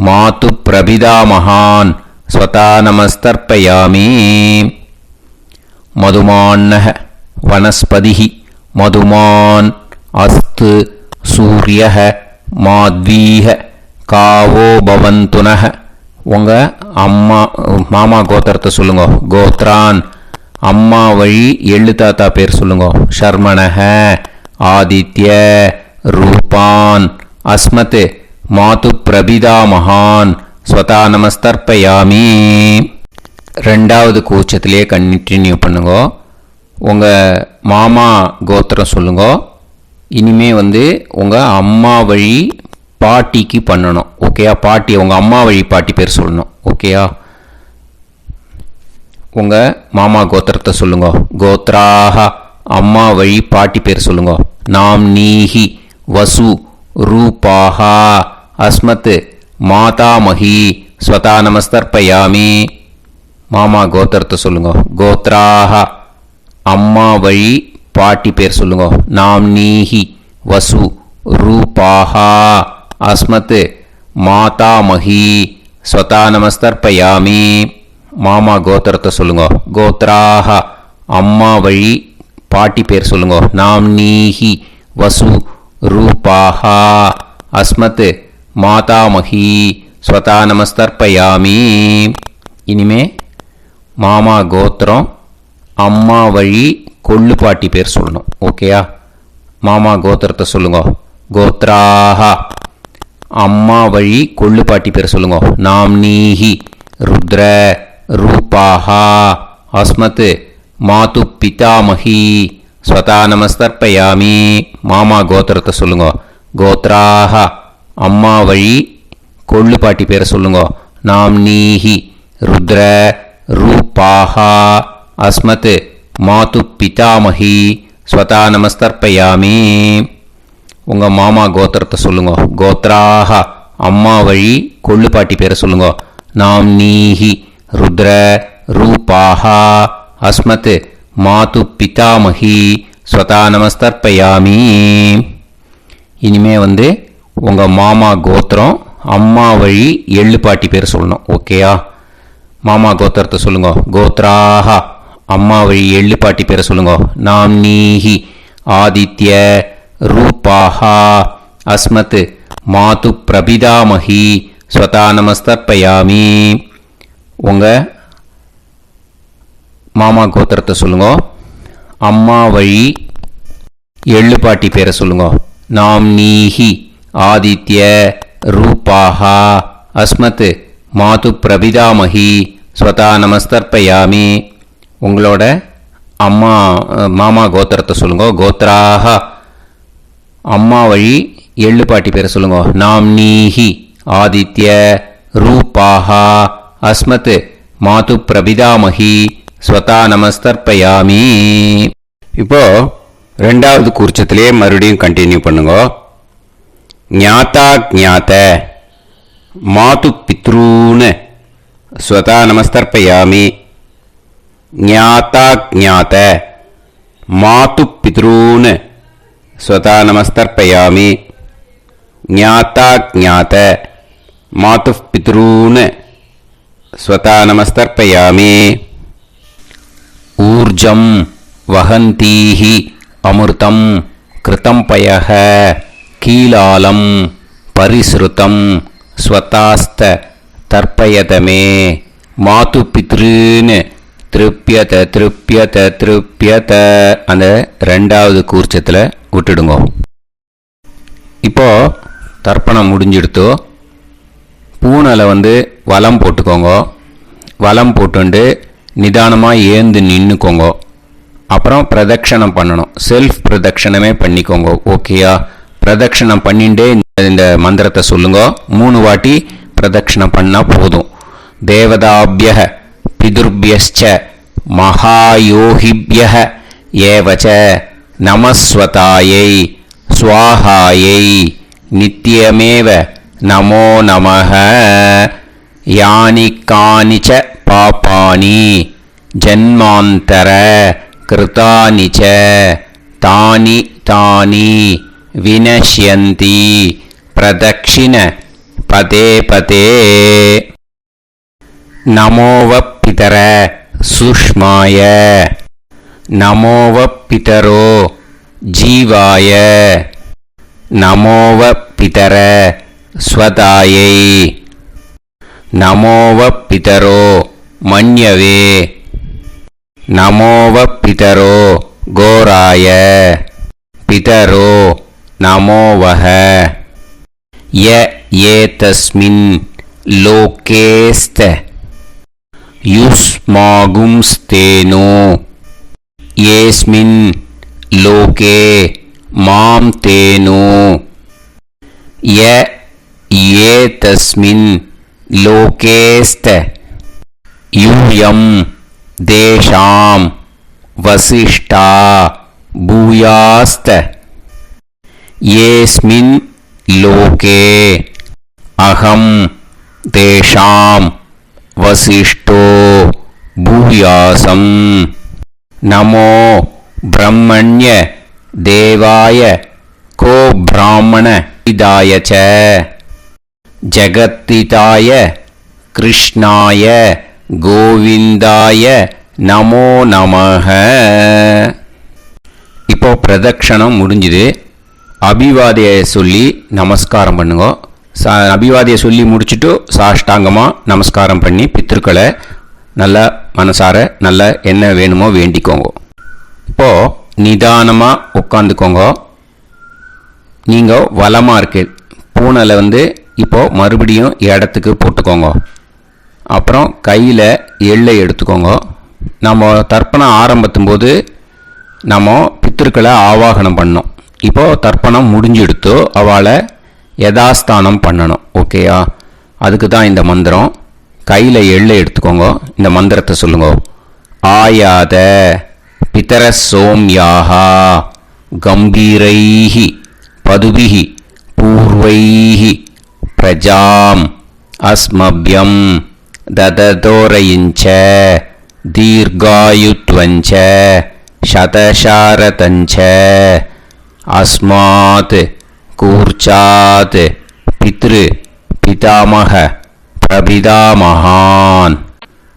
மாது பிரபிதாமகான், ஸ்வதா நமஸ்தர்ப்பயாமி. மதுமான்னஹ, வனஸ்பதிஹி, மதுமான், அஸ்து, சூரியஹ, மாத்வீஹ, காவோ பவந்துனஹ. உங்கள் மாமா கோத்திரத்தை சொல்லுங்க. கோத்ரான், அம்மா வழி எள்ளு தாத்தா பேர் சொல்லுங்க. ஷர்மணஹ, ஆதித்ய, ரூபான், அஸ்மத், மாது பிரபிதாமகான், ஸ்வதா நமஸ்தர்ப்பயாமி. ரெண்டாவது கூச்சத்திலே கண்டினியூ பண்ணுங்க. உங்கள் மாமா கோத்திரம் சொல்லுங்க. இனிமே உங்கள் அம்மா வழி பாட்டிக்கு பண்ணணும். ஓகேயா? பாட்டி, உங்கள் அம்மா வழி பாட்டி பேர் சொல்லணும். ஓகேயா? உங்கள் மாமா கோத்திரத்தை சொல்லுங்க. கோத்ராஹ, அம்மா வழி பாட்டி பேர் சொல்லுங்க. நாம் நீஹி, வசு, ரூபாஹா, அஸ்மத், மாதாமஹி, ஸ்வதா நமஸ்தர்ப்பயாமி. மாமா கோத்திரத்தை சொல்லுங்க. கோத்ராஹ, அம்மா வழி பாட்டி பேர் சொல்லுங்க. நாம் நீஹி, வசு, ரூபாஹா, அஸ்மத், மாதாமஹி, ஸ்வதா நமஸ்தர்ப்பயாமி. மாமா கோத்திரத்தை சொல்லுங்க. கோத்ராஹ, அம்மா வழி பாட்டி பேர் சொல்லுங்க. நாம் நீஹி, வசு, ரூபாஹா, அஸ்மத், மாதாமஹி, ஸ்வதா நமஸ்தர்ப்பயாமி. இனிமே மாமா கோத்திரம் அம்மா வழி கொள்ளு பாட்டி பேர் சொல்லணும். ஓகேயா? மாமா கோத்திரத்தை சொல்லுங்க. கோத்ராஹ, அம்மா வழி கொள்ளு பாட்டி பேர் சொல்லுங்க. நாம் நீஹி, ருத்ர, ரூபாஹா, அஸ்மத், மாது பிதாமஹி, ஸ்வதா நமஸ்தர்ப்பயாமி. மாமா கோத்திரத்தை சொல்லுங்க. கோத்ராஹ, அம்மா வழி கொள்ளு பாட்டி பேர் சொல்லுங்க. நாம் நீஹி, ருத்ர, ரூபாஹா, அஸ்மத், மாது பிதாமஹி, ஸ்வதா நமஸ்தர்ப்பயாமி. உங்கள் மாமா கோத்திரத்தை சொல்லுங்க. கோத்ராஹ, அம்மா வழி கொள்ளு பாட்டி பேரை சொல்லுங்க. நாம் நீஹி, ருத்ர, ரூபாஹா, அஸ்மத், மாது பிதாமஹி, ஸ்வதா நமஸ்தர்ப்பயாமி. இனிமே உங்கள் மாமா கோத்திரம் அம்மா வழி எள்ளு பாட்டி பேர் சொல்லணும். ஓகேயா? மாமா கோத்திரத்தை சொல்லுங்க. கோத்ராஹ, அம்மா வழி எள்ளு பாட்டி பேரை சொல்லுங்க. நாம் நீஹி, ஆதித்ய, ரூபாஹா, அஸ்மத், மாது பிரபிதாமஹி, ஸ்வதா நமஸ்தர்ப்பயாமி. உங்கள் மாமா கோத்திரத்தை சொல்லுங்க. அம்மா வழி எள்ளு பாட்டி பேரை சொல்லுங்க. நாம் நீஹி, ஆதித்ய, ரூபாஹா, அஸ்மத், மாது பிரபிதாமஹி, ஸ்வதா நமஸ்தர்ப்பயாமி. உங்களோட மாமா கோத்திரத்தை சொல்லுங்க. கோத்ராஹ, அம்மா வழி எள்ளு பாட்டி பேரை சொல்லுங்க. நாம் நீஹி, ஆதித்ய, ரூபாஹா, அஸ்மத், மாது பிரபிதாமஹி, ஸ்வதா நமஸ்தர்ப்பயாமி. இப்போ ரெண்டாவது கூர்ச்சத்திலே மறுபடியும் கண்டினியூ பண்ணுங்க. ஞாதா ஞாத, மாது பித்ரூன், ஸ்வதா நமஸ்தர்ப்பயாமி. ஞாதா ஞாத, மாது பித்ரூன், ஸ்வதா நமஸ்தர்ப்பயாமி. ஞாதா ஞாத, மாது பித்ரூன், ஸ்வதா நமஸ்தர்ப்பயாமி. ஊர்ஜம் வஹந்தீஹி அமிர்தம் கிருதம் பயஹ கீலாலம் பரிஸ்ருதம் ஸ்வதாஸ்த தர்ப்பயதமே. மாது பித்ருன்னு திருப்பியத திருப்பியத திருப்பியத அந்த ரெண்டாவது கூர்ச்சத்தில் விட்டுடுங்க. இப்போ தர்ப்பணம் முடிஞ்சிடுத்து. பூனலை வலம் போட்டுக்கோங்க. வலம் போட்டுண்டு நிதானமாக ஏந்து நின்றுக்கோங்க. அப்புறம் பிரதட்சணம் பண்ணணும். செல்ஃப் பிரதட்சணமே பண்ணிக்கோங்க. ஓகேயா? பிரதட்சணம் பண்ணிண்டே இந்த மந்திரத்தை சொல்லுங்க. 3 வாட்டி பிரதட்சணம் பண்ணால் போதும். தேவதாபிய பிதுர்பியஸ்ச மகாயோகிபிய ஏவச்ச நமஸ்வதாயை ஸ்வாஹாயை நித்யமேவ நமோ நமஹ. யானி கானிச்ச பாபானி ஜன்மாந்தர கிருதானி ச தானி தானி வினஷ்யந்தி பிரதக்ஷிண பதே பதே. நமோவ பிதர சுஷ்மாய நமோவ பிதரோ ஜீவாய நமோவ பிதர ஸ்வதாயை நமோவ பிதரோ மன்யவே நமோவ பிதரோ கோராய பிதரோ நமோவஹ. ய ஏதஸ்மின் லோகேஸ்த யுஸ்மாகும்ஸ்தேனோ ஏஸ்மின் லோகே மாம் தேனோ. ய ஏதஸ்மின் லோகேஸ்த யூயம் தேஷாம் வசிஷ்டா பூயாஸ்த ஏஸ்மின் லோகே அகம் தேஷாம் வசிஷ்டோ பூயாசம். நமோ பிரம்மண்ய தேவாய கோ பிராமண இதாய ச ஜகத்திதாய கிருஷ்ணாய கோவிந்தாய நமோ நமஹ. இப்போ பிரதக்ஷணம் முடிஞ்சுது. அபிவாதியை சொல்லி நமஸ்காரம் பண்ணுங்க. அபிவாதியை சொல்லி முடிச்சுட்டு சாஷ்டாங்கமாக நமஸ்காரம் பண்ணி பித்திருக்களை நல்லா மனசார நல்லா என்ன வேணுமோ வேண்டிக்கோங்க. இப்போது நிதானமாக உட்காந்துக்கோங்க. நீங்கள் வலமாக இருக்கு பூனலை இப்போது மறுபடியும் இடத்துக்கு போட்டுக்கோங்க. அப்புறம் கையில் எள்ளை எடுத்துக்கோங்க. நம்ம தர்ப்பணம் ஆரம்பித்தும் போது நம்ம பித்திருக்களை ஆவாகனம் பண்ணோம். இப்போது தர்ப்பணம் முடிஞ்செடுத்து அவளை யதாஸ்தானம் பண்ணணும். ஓகேயா? அதுக்கு தான் இந்த மந்திரம். கையில் எள்ளை எடுத்துக்கோங்க. இந்த மந்திரத்தை சொல்லுங்க. ஆயாத பிதர சோம்யாஹா கம்பீரைஹி பதுபிஹி பூர்வைஹி பிரஜாம் அஸ்மப்யம் தததோரயிஞ்ச தீர்காயுத்வஞ்ச சதசாரதஞ்ச அஸ்மாத் கூர்ச்சாத் பித்ரு பிதாமக பிரபிதாமகான்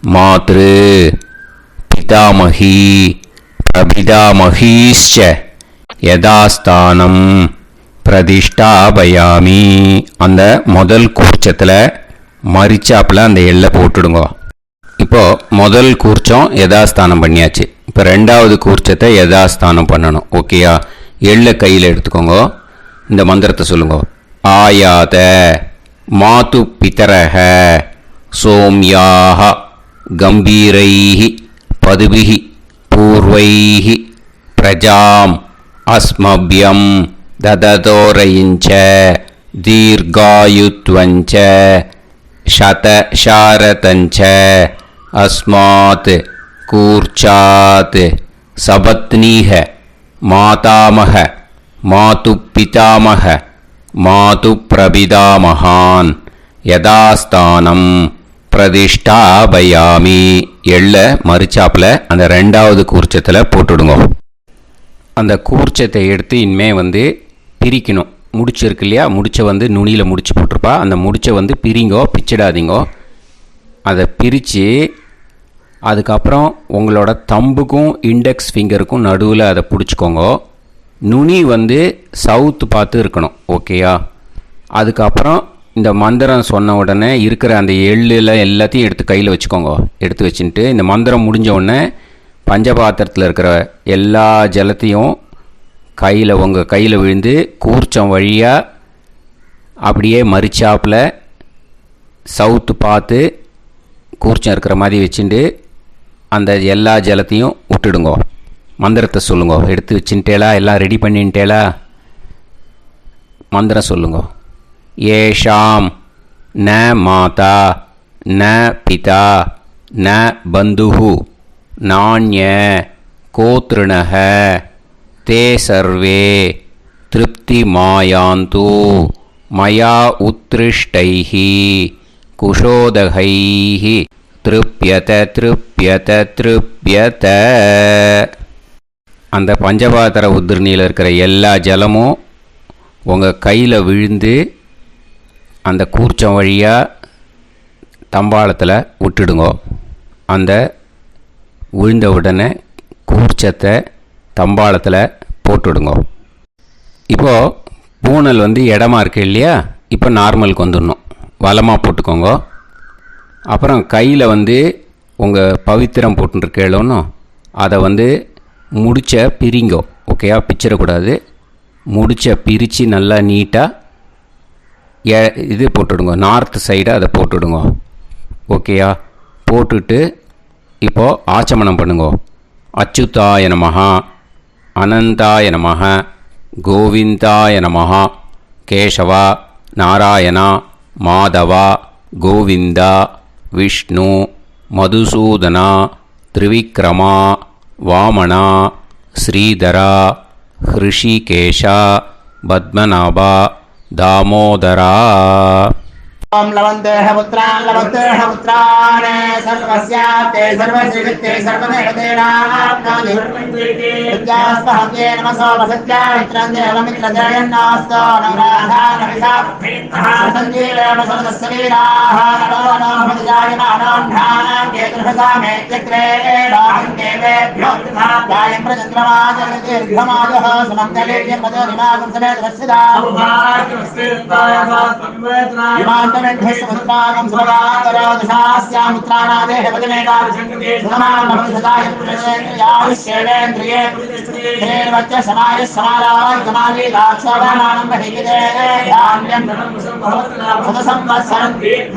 மாத்ரு பிதாமகி பிரபிதாமகீஷ்ச யதாஸ்தானம் பிரதிஷ்டாபயாமி. அந்த முதல் கூர்ச்சத்தில் மரிச்சாப்பில் அந்த எல்லை போட்டுடுங்க. இப்போது முதல் கூர்ச்சம் யதாஸ்தானம் பண்ணியாச்சு. இப்போ ரெண்டாவது கூர்ச்சத்தை யதாஸ்தானம் பண்ணணும். ஓகேயா? எள்ளை கையில் எடுத்துக்கோங்க. இந்த மந்திரத்தை சொல்லுங்க. ஆயாத மாது பிதரஹ சோம்யாக கம்பீரைஹி பதுபிஹி பூர்வைஹி பிரஜாம் அஸ்மப்யம் தததோரயிஞ்ச தீர்காயுத்வஞ்ச சதசாரதஞ்ச அஸ்மாத் கூர்ச்சாத் சபத்னீஹ மாதாமக மாது பிதாமக மாது பிரபிதாமகான் யதாஸ்தானம் பிரதிஷ்டாபயாமி. எள்ள மரிச்சாப்பில் அந்த ரெண்டாவது கூர்ச்சத்தில் போட்டுடுங்க. அந்த கூர்ச்சத்தை எடுத்து இனிமே பிரிக்கணும். முடிச்சிருக்கு இல்லையா? முடிச்சை நுனியில் முடிச்சு போட்டிருப்பா. அந்த முடிச்சை பிரிங்கோ, பிச்சிடாதீங்கோ. அதை பிரித்து அதுக்கப்புறம் உங்களோட தம்புக்கும் இண்டெக்ஸ் ஃபிங்கருக்கும் நடுவில் அதை பிடிச்சிக்கோங்க. நுனி சவுத்து பார்த்து இருக்கணும். ஓகேயா? அதுக்கப்புறம் இந்த மந்திரம் சொன்ன உடனே இருக்கிற அந்த எள்ளில் எல்லாத்தையும் எடுத்து கையில் வச்சுக்கோங்க. எடுத்து வச்சுட்டு இந்த மந்திரம் முடிஞ்ச உடனே பஞ்சபாத்திரத்தில் இருக்கிற எல்லா ஜலத்தையும் உங்கள் கையில் விழுந்து கூர்ச்சம் வழியாக அப்படியே மரிச்சாப்பில் சவுத்து பார்த்து கூர்ச்சம் இருக்கிற மாதிரி வச்சுட்டு அந்த எல்லா ஜலத்தையும் விட்டுடுங்க. மந்திரத்தை சொல்லுங்க. எடுத்து வச்சுட்டேலா? எல்லாம் ரெடி பண்ணிட்டேலா? மந்திரம் சொல்லுங்க. ஏஷாம் ந மாதா ந பிதா ந பந்துஹு நாண்ய கோத்ருணஹ தே சர்வே திருப்தி மாயாந்து மயா உத்ருஷ்டைஹி குஷோதகைஹி திருப்யத திருப்யத திருப்யத. அந்த பஞ்சபாத்திர உதிரணியில் இருக்கிற எல்லா ஜலமும் உங்கள் கையில் விழுந்து அந்த கூர்ச்சம் வழியாக தம்பாளத்தில் விட்டுடுங்க. அந்த விழுந்த உடனே கூர்ச்சத்தை தம்பாளத்தில் போட்டுடுங்க. இப்போது பூனல் இடமா இருக்கு இல்லையா, இப்போ நார்மலுக்கு வந்துடணும். வலமாக போட்டுக்கோங்க. அப்புறம் கையில் உங்கள் பவித்திரம் போட்டுருக்கேளோன்னு அதை முடிச்ச பிரிங்கோ. ஓகேயா, பிச்சிடக்கூடாது. முடிச்ச பிரித்து நல்லா நீட்டாக இது போட்டுடுங்க. நார்த் சைடை அதை போட்டுடுங்க. ஓகேயா, போட்டுட்டு இப்போது ஆச்சமனம் பண்ணுங்க. அச்சுதாய நமஹ, அனந்தாய நமஹ, கோவிந்தாய நமஹ, கேசவா, நாராயணா, மாதவா, கோவிந்தா, விஷ்ணு, மதுசூதனா, திரிவிக்ரமா, வாமனா, ஸ்ரீதரா, ஹிருஷிகேஷா, பத்மநாபா, தாமோதரா. ओम लवन्तेह पुत्रान् सर्वस्याप्ते सर्वश्रीवित्ते सर्वदेवतेनाप्नादि विद्यास्पहव्ये नमसो वसत्यामित्रं देवमित्रजयन्नास्तो नवराधानविषासञ्जीवेम सर्वस्वीराः नमो नमोऽजायमानोऽन्धानां केतुर्हसामेत्यग्रे बाहं देवेभ्यो गायं प्रचन्द्रमाजर्दीर्घमायुः सुमङ्गलेर्यमदोरिमागं समेतरस्यदा इमान्तमेभ्यस्वसुतागं सुभगान्तरोदशास्यामित्राणादेहपतिमेकाविशङ्कते सुमानमभिसदाय पुरुषेन्द्रियाविश्येवेन्द्रिये हेर्वच्च समायः समारायकमाली लाक्षोभामानं बहिगिदे धान्यं शतसंवत्सरं एव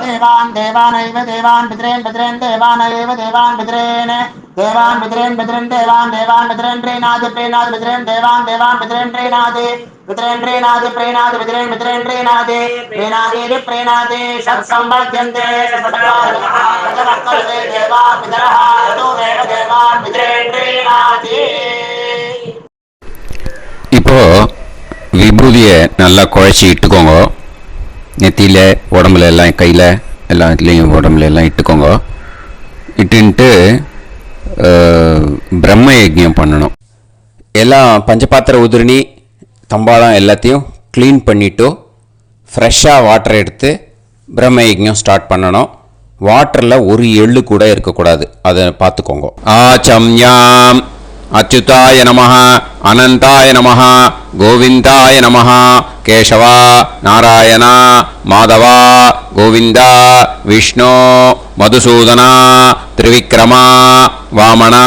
देवान् देवानैव देवान् पितॄन् पितॄन् देवानैव देवान् पितॄन् देवान् पितॄन् पितॄन् देवान् देवान् पितॄन् प्रीणाति प्रीणाति पितॄन् देवान् देवान् पितॄन् प्रीणाति पितॄन् प्रीणाति प्रीणाति पितॄन् पितॄन् प्रीणाति प्रीणाति प्रीणाति षट्संवर्ध्यन्ते सचराचरः देवा पितरः ततो देव देवान् पितॄन् प्रीणाति. இப்போ விபூதியை நல்லா குழச்சி இட்டுக்கோங்க. நெத்தியில், உடம்புல எல்லாம், கையில் எல்லாம் இதுலேயும் உடம்புல எல்லாம் இட்டுக்கோங்க. இட்டுன்ட்டு பிரம்ம யஜ்ஞம் பண்ணணும். எல்லாம் பஞ்சபாத்திர உதிரணி தம்பாளம் எல்லாத்தையும் க்ளீன் பண்ணிவிட்டு ஃப்ரெஷ்ஷாக வாட்டர் எடுத்து பிரம்ம யஜ்ஞம் ஸ்டார்ட் பண்ணணும். வாட்டரில் ஒரு எள்ளு கூட இருக்கக்கூடாது, அதை பார்த்துக்கோங்க. ஆச்சம்யாம் அச்சுதாய நமஹ, அனந்தாய நமஹ, கோவிந்தாய நமஹ, கேசவா, நாராயணா, மாதவா, கோவிந்தா, விஷ்ணு, மதுசூதனா, திரிவிக்ரமா, வாமனா,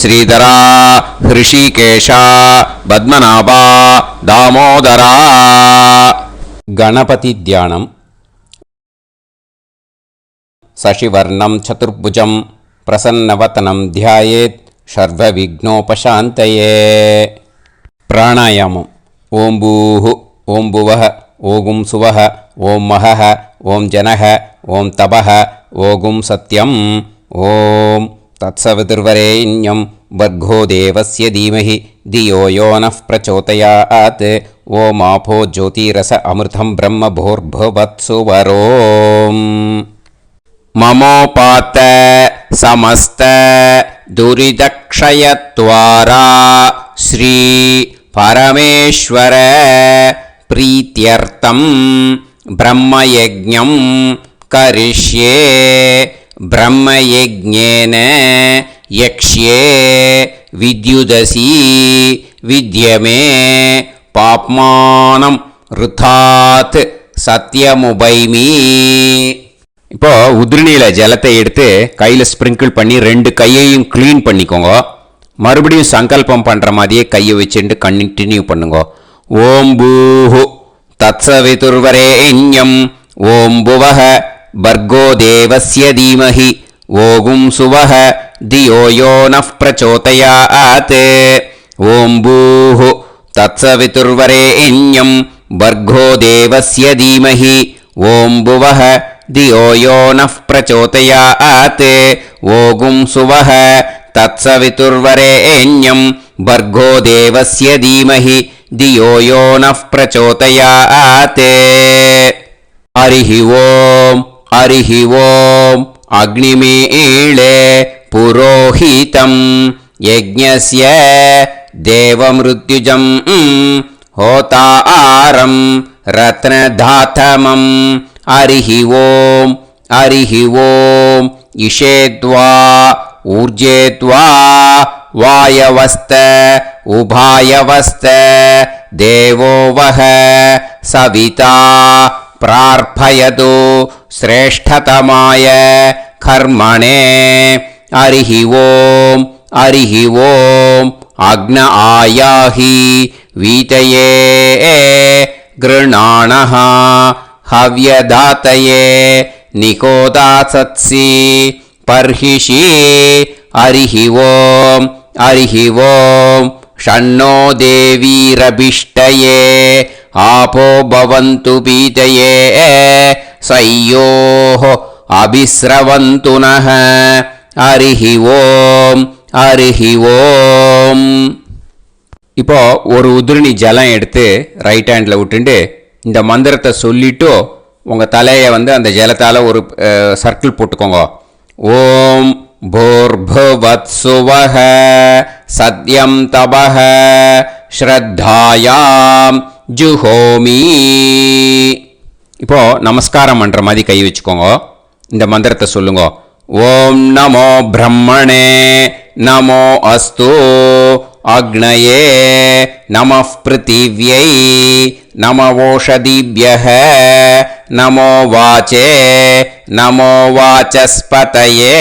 ஸ்ரீதரா, ஹிருஷிகேஷா, பத்மநாபா, தாமோதரா. கணபதி தியானம். சசிவர்ணம் சதுர்புஜம் பிரசன்னவதனம் தியாயேத் சர்வ விக்னோபசாந்தயே. பிராணாயாமம். ஓம் பூஹு, ஓம் புவஹ, ஓகும் சுவஹ, ஓம் மஹஹ, ஓம் ஜனஹ, ஓம் தபஹ, ஓகும் சத்யம். ஓம் தத்சவிதுர்வரேண்யம் வர்கோ தேவஸ்ய தீமஹி தியோ யோ நः பிரச்சோதயாத். ஓம் ஆபோ ஜோதிரஸ அமிர்தம் பிரம்ம பூர்புவத்சு வரோம். மமோபாத்த சமஸ்த துரிதக்ஷயத்வாரா ஸ்ரீ பரமேஸ்வர பிரீத்யர்த்தம் பிரம்மயஜ்ஞம் கரிஷ்யே. பிரம்மயஜ்ஞேன யக்ஷ்யே வித்யுதசி வித்யமே பாப்மானம் ருதாத் சத்யமுபைமி. இப்போ உதிரணியில் ஜலத்தை எடுத்து கையில் ஸ்ப்ரிங்கிள் பண்ணி 2 கையையும் க்ளீன் பண்ணிக்கோங்க. மறுபடியும் சங்கல்பம் பண்ணுற மாதிரியே கையை வச்சுட்டு கண்டினியூ பண்ணுங்க. ஓம் பூஹு தத்சவிதுர்வரேண்யம் ஓம் புவஹ பர்கோ தேவஸ்ய தீமஹி ஓகும் சுவஹ தியோ யோ நः பிரச்சோதயாத். ஓம் பூஹு தத்சவிதுர்வரேண்யம் பர்கோ தேவஸ்ய தீமஹி ஓம் புவஹ தியோ யோ நः பிரச்சோதயாத். ஓகும் சுவஹ தத்சவிதுர்வரேண்யம் பர்கோ தேவஸ்ய தீமஹி தியோ யோ நः பிரச்சோதயாத். ஹரிஹி ஓம் ஹரிஹி ஓம். அக்னிமீளே புரோஹிதம் யஜ்ஞஸ்ய தேவமிருத்யுஜம் ஹோதாரம் ரத்னதாதமம் அரிஹி ஓம் இஷேத்வா ஊர்ஜேத்வா வாயவஸ்த உபாயவஸ்த தேவோ வஹ சவிதா பிரார்ப்பயது ஸ்ரேஷ்டதமாய கர்மணே அரிஹி ஓம் அக்ன ஆயாஹி வீதயே கிருணாணஹ ஹவ்யதாத்தயே நிகோதாசத்சி பர்ஹிஷி அரிஹி ஓம் ஷண்ணோ தேவீரபிஷ்டயே ஆபோ பவந்து பீதயே சய்யோः அபிஸ்ரவந்து நः அரிஹி ஓம். இப்போ ஒரு உதிரணி ஜலம் எடுத்து ரைட் ஹேண்டில் விட்டுண்டு இந்த மந்திரத்தை சொல்லிட்டு உங்கள் தலையை அந்த ஜலத்தால் ஒரு சர்க்கிள் போட்டுக்கோங்க. ஓம் பூர்புவத்சுவஹ சத்யம் தபஹ ஸ்ரத்தாயாம் ஜுஹோமி. இப்போ நமஸ்காரம் பண்ணுற மாதிரி கை வச்சுக்கோங்க. இந்த மந்திரத்தை சொல்லுங்க. ஓம் நமோ பிரம்மணே நமோ அஸ்து அக்னயே நமः பிருத்திவ்யை நமவோஷதிभ्यः நமோ வாச்சே நமோ வாசஸ்பதயே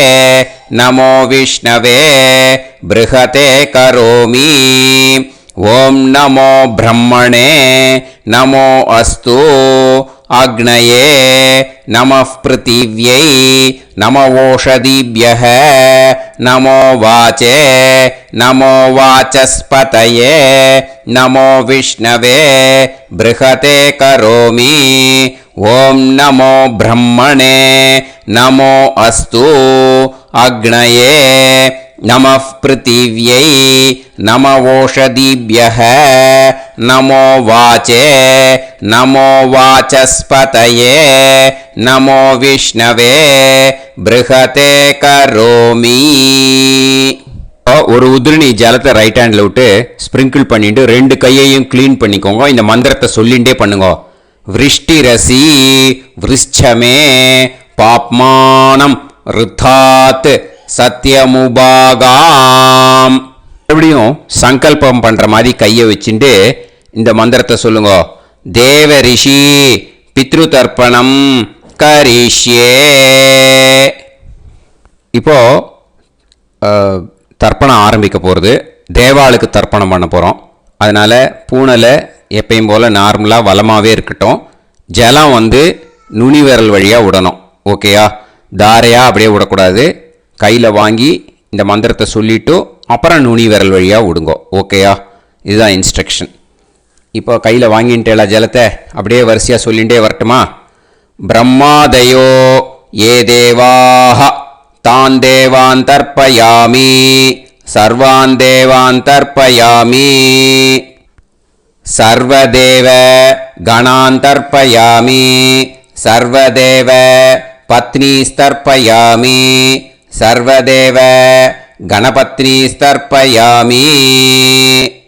நமோ விஷ்ணவே ப்ருஹதே கரோமி. ஓம் நமோ பிரம்மணே நமோ அஸ்து அக்னயே நமः பிருத்திவ்யை நமவோஷதிभ्यः நமோ வாச்சே நமோ வாசஸ்பதயே நமோ விஷ்ணவே ப்ருஹதே கரோமி. ஓம் நமோ பிரம்மணே நமோ அஸ்து அக்னயே நமः பிருத்திவ்யை நமவோஷதிभ्यः நமோ வாச்சே நமோ வாசஸ்பதயே நமோ விஷ்ணவே ப்ருஹதே கரோமி. ஒரு உதிரணி ஜலத்தை ரைட் ஹேண்டில் விட்டு ஸ்ப்ரிங்கிள் பண்ணிட்டு ரெண்டு கையையும் க்ளீன் பண்ணிக்கோங்க. இந்த மந்திரத்தை சொல்லிகிட்டே பண்ணுங்க. விருஷ்டிரசி விருஷ்சமே பாப்மானம் ருத்தாத் சத்யமுபாகாம். மறுபடியும் சங்கல்பம் பண்ற மாதிரி கையை வச்சுட்டு இந்த மந்திரத்தை சொல்லுங்க. தேவ ரிஷி பித்ரு தர்ப்பணம் கரிஷ்யே. இப்போ தர்ப்பணம் ஆரம்பிக்க போகிறது. தேவாளுக்கு தர்ப்பணம் பண்ண போகிறோம். அதனால் பூனலை எப்பயும் போல் நார்மலாக வளமாகவே இருக்கட்டும். ஜலம் நுனி விரல் வழியாக விடணும். ஓகேயா? தாரையாக அப்படியே விடக்கூடாது. கையில் வாங்கி இந்த மந்திரத்தை சொல்லிவிட்டு அப்புறம் நுனி விரல் வழியாக விடுங்கோ. ஓகேயா? இதுதான் இன்ஸ்ட்ரக்ஷன். இப்போ கையில் வாங்கிட்டேல ஜலத்தை அப்படியே வரிசையாக சொல்லிகிட்டே வரட்டுமா? பிரம்மாதயோ ஏ தேவாஹ தான் தேவான் தர்ப்பயாமி சர்வான் தேவான் தர்ப்பயாமி சர்வதேவ கணான் தர்ப்பயாமி சர்வதேவ பத்னீஸ்தர்ப்பயாமி சர்வதேவ கணபத்னீஸ்தர்ப்பயாமி.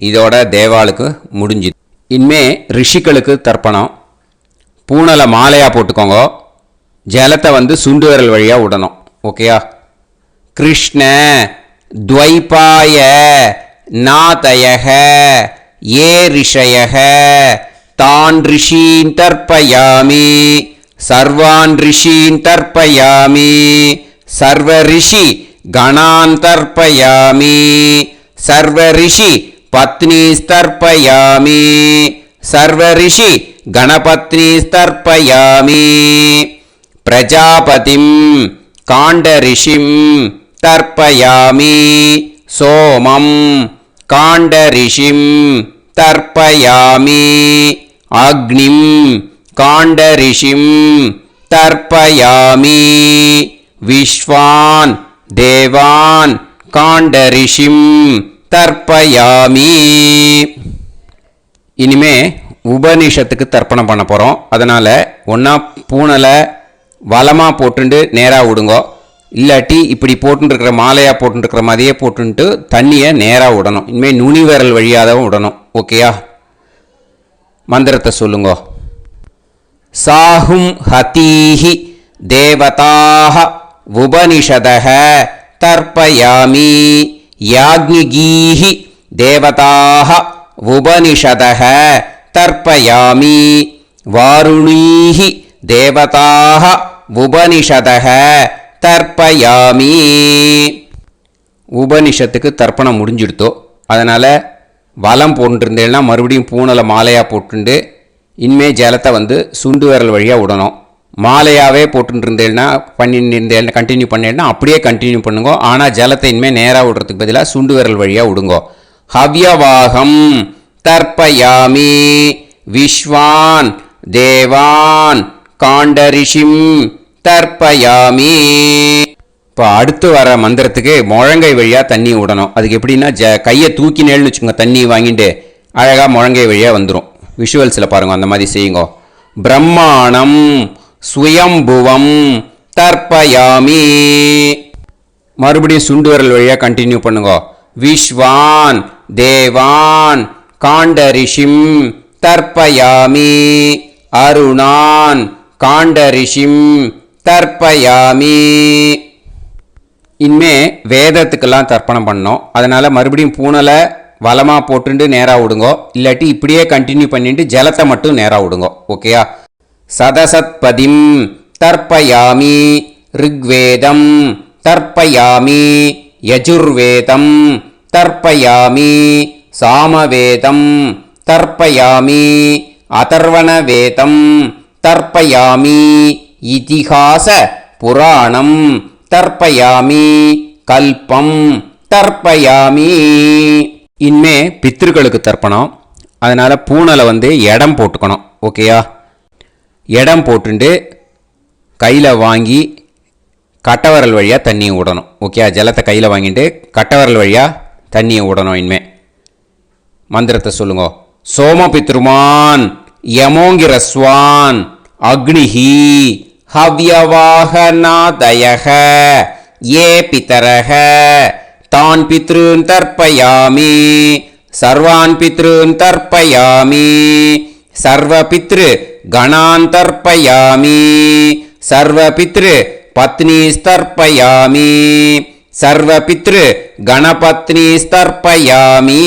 இதோட தேவாளுக்கு முடிஞ்சுது. இனிமே ரிஷிகளுக்கு தர்ப்பணம். பூனலை மாலையாக போட்டுக்கோங்க. ஜலத்தை சுண்டு விரல் வழியாக விடணும். ஓகேயா? கிருஷ்ண துவைபாய நாதயக ஏ ரிஷயக தான் ரிஷீன் தர்ப்பயாமி சர்வான் ரிஷீன் தர்ப்பயாமி சர்வ ரிஷி கணான் தர்ப்பயாமி சர்வ ரிஷி பத்னீஸ்தர்ப்பயாமி சர்வ ரிஷி கணபத்னீஸ்தர்ப்பயாமி பிரஜாபதிம் காண்டரிஷிம் தர்ப்பயாமி சோமம் காண்டரிஷிம் தர்ப்பயாமி அக்னிம் காண்டரிஷிம் தர்ப்பயாமி விஸ்வான் தேவான் காண்டரிஷிம் தர்ப்பயாமி. இனிமே உபனிஷத்துக்கு தர்ப்பணம் பண்ண போகிறோம். அதனால் ஒன்றா பூனலை வலமாக போட்டுண்டு நேராக விடுங்கோ. இல்லாட்டி இப்படி போட்டுருக்கிற மாலையாக போட்டுருக்கிற மாதிரியே போட்டுன்ட்டு தண்ணியை நேராக விடணும். இனிமேல் நுனி விரல் வழியாக தான் விடணும். ஓகேயா? மந்திரத்தை சொல்லுங்க. சாஹும் ஹதீஹி தேவதாக உபனிஷதஹ தர்ப்பயாமி யாக்ஞிகீஹி தேவதாக உபனிஷதஹ தர்ப்பயாமி வாருணீஹி தேவதாக உபனிஷதஹ தர்ப்பயாமி. உபனிஷத்துக்கு தர்ப்பணம் முடிஞ்சிடுத்தோ, அதனால் வலம் போட்டுருந்தேன்னா மறுபடியும் பூனலை மாலையாக போட்டுண்டு இனிமே ஜலத்தை சுண்டு விரல் வழியாக விடணும். மாலையாகவே போட்டுருந்தேன்னா பண்ணிருந்தேன்னா கண்டினியூ பண்ணேன்னா அப்படியே கண்டினியூ பண்ணுங்க. ஆனால் ஜலத்தை இனிமேல் நேராக விடுறதுக்கு பதிலாக சுண்டு விரல் வழியாக விடுங்கோ. ஹவ்யவாகம் தர்ப்பயாமி விஸ்வான் தேவான் காண்டரிஷிம் தர்ப்பயாமி. இப்போ அடுத்து வர மந்திரத்துக்கு முழங்கை வழியாக தண்ணி விடணும். அதுக்கு எப்படின்னா கையை தூக்கினேன்னு வச்சுக்கோங்க, தண்ணி வாங்கிட்டு அழகாக முழங்கை வழியாக வந்துடும். விஷுவல்ஸில் பாருங்கள், அந்த மாதிரி செய்யுங்க. பிரம்மாணம் சுயம்புவம் தர்ப்பயாமி. மறுபடியும் சுண்டு விரல் வழியாக கண்டினியூ பண்ணுங்க. விஸ்வான் தேவான் காண்டரிஷிம் தர்ப்பயாமி அருணான் காண்டரிஷிம் தர்ப்பயாமி. இனிமே வேதத்துக்கெல்லாம் தர்ப்பணம் பண்ணோம். அதனால் மறுபடியும் பூனலை வலமாக போட்டுட்டு நேராக விடுங்கோ. இல்லாட்டி இப்படியே கண்டினியூ பண்ணிட்டு ஜலத்தை மட்டும் நேராக விடுங்கோ. ஓகேயா? சதசத்பதிம் தர்ப்பயாமி ரிக்வேதம் தர்ப்பயாமி யஜுர்வேதம் தர்ப்பயாமி சாமவேதம் தர்ப்பயாமி அதர்வணவேதம் தர்ப்பயாமி இதிஹாச புராணம் தர்ப்பயாமி கல்பம் தர்ப்பயாமி. இனிமே பித்ருக்களுக்கு தர்ப்பணம். அதனால் பூனலை இடம் போட்டுக்கணும். ஓகேயா? இடம் போட்டுண்டு கையில் வாங்கி கட்டவரல் வழியாக தண்ணியை விடணும். ஓகே? ஜலத்தை கையில் வாங்கிட்டு கட்டவரல் வழியாக தண்ணியை விடணும். இனிமே மந்திரத்தை சொல்லுங்க. சோமபித்ருமான் யமோங்கிரஸ்வான் அக்னிஹி ஹவ்யவாகநாதயஹ ஏ பிதரஹ தான் பித்ருன் தர்ப்பயாமி சர்வான் பித்ருன் தர்ப்பயாமி சர்வ பித்ரு கணான் தர்ப்பயாமி சர்வ பித்ரு பத்னிஸ்தர்ப்பயாமி சர்வ பித்ரு கணபத்னிஸ்தர்ப்பயாமி.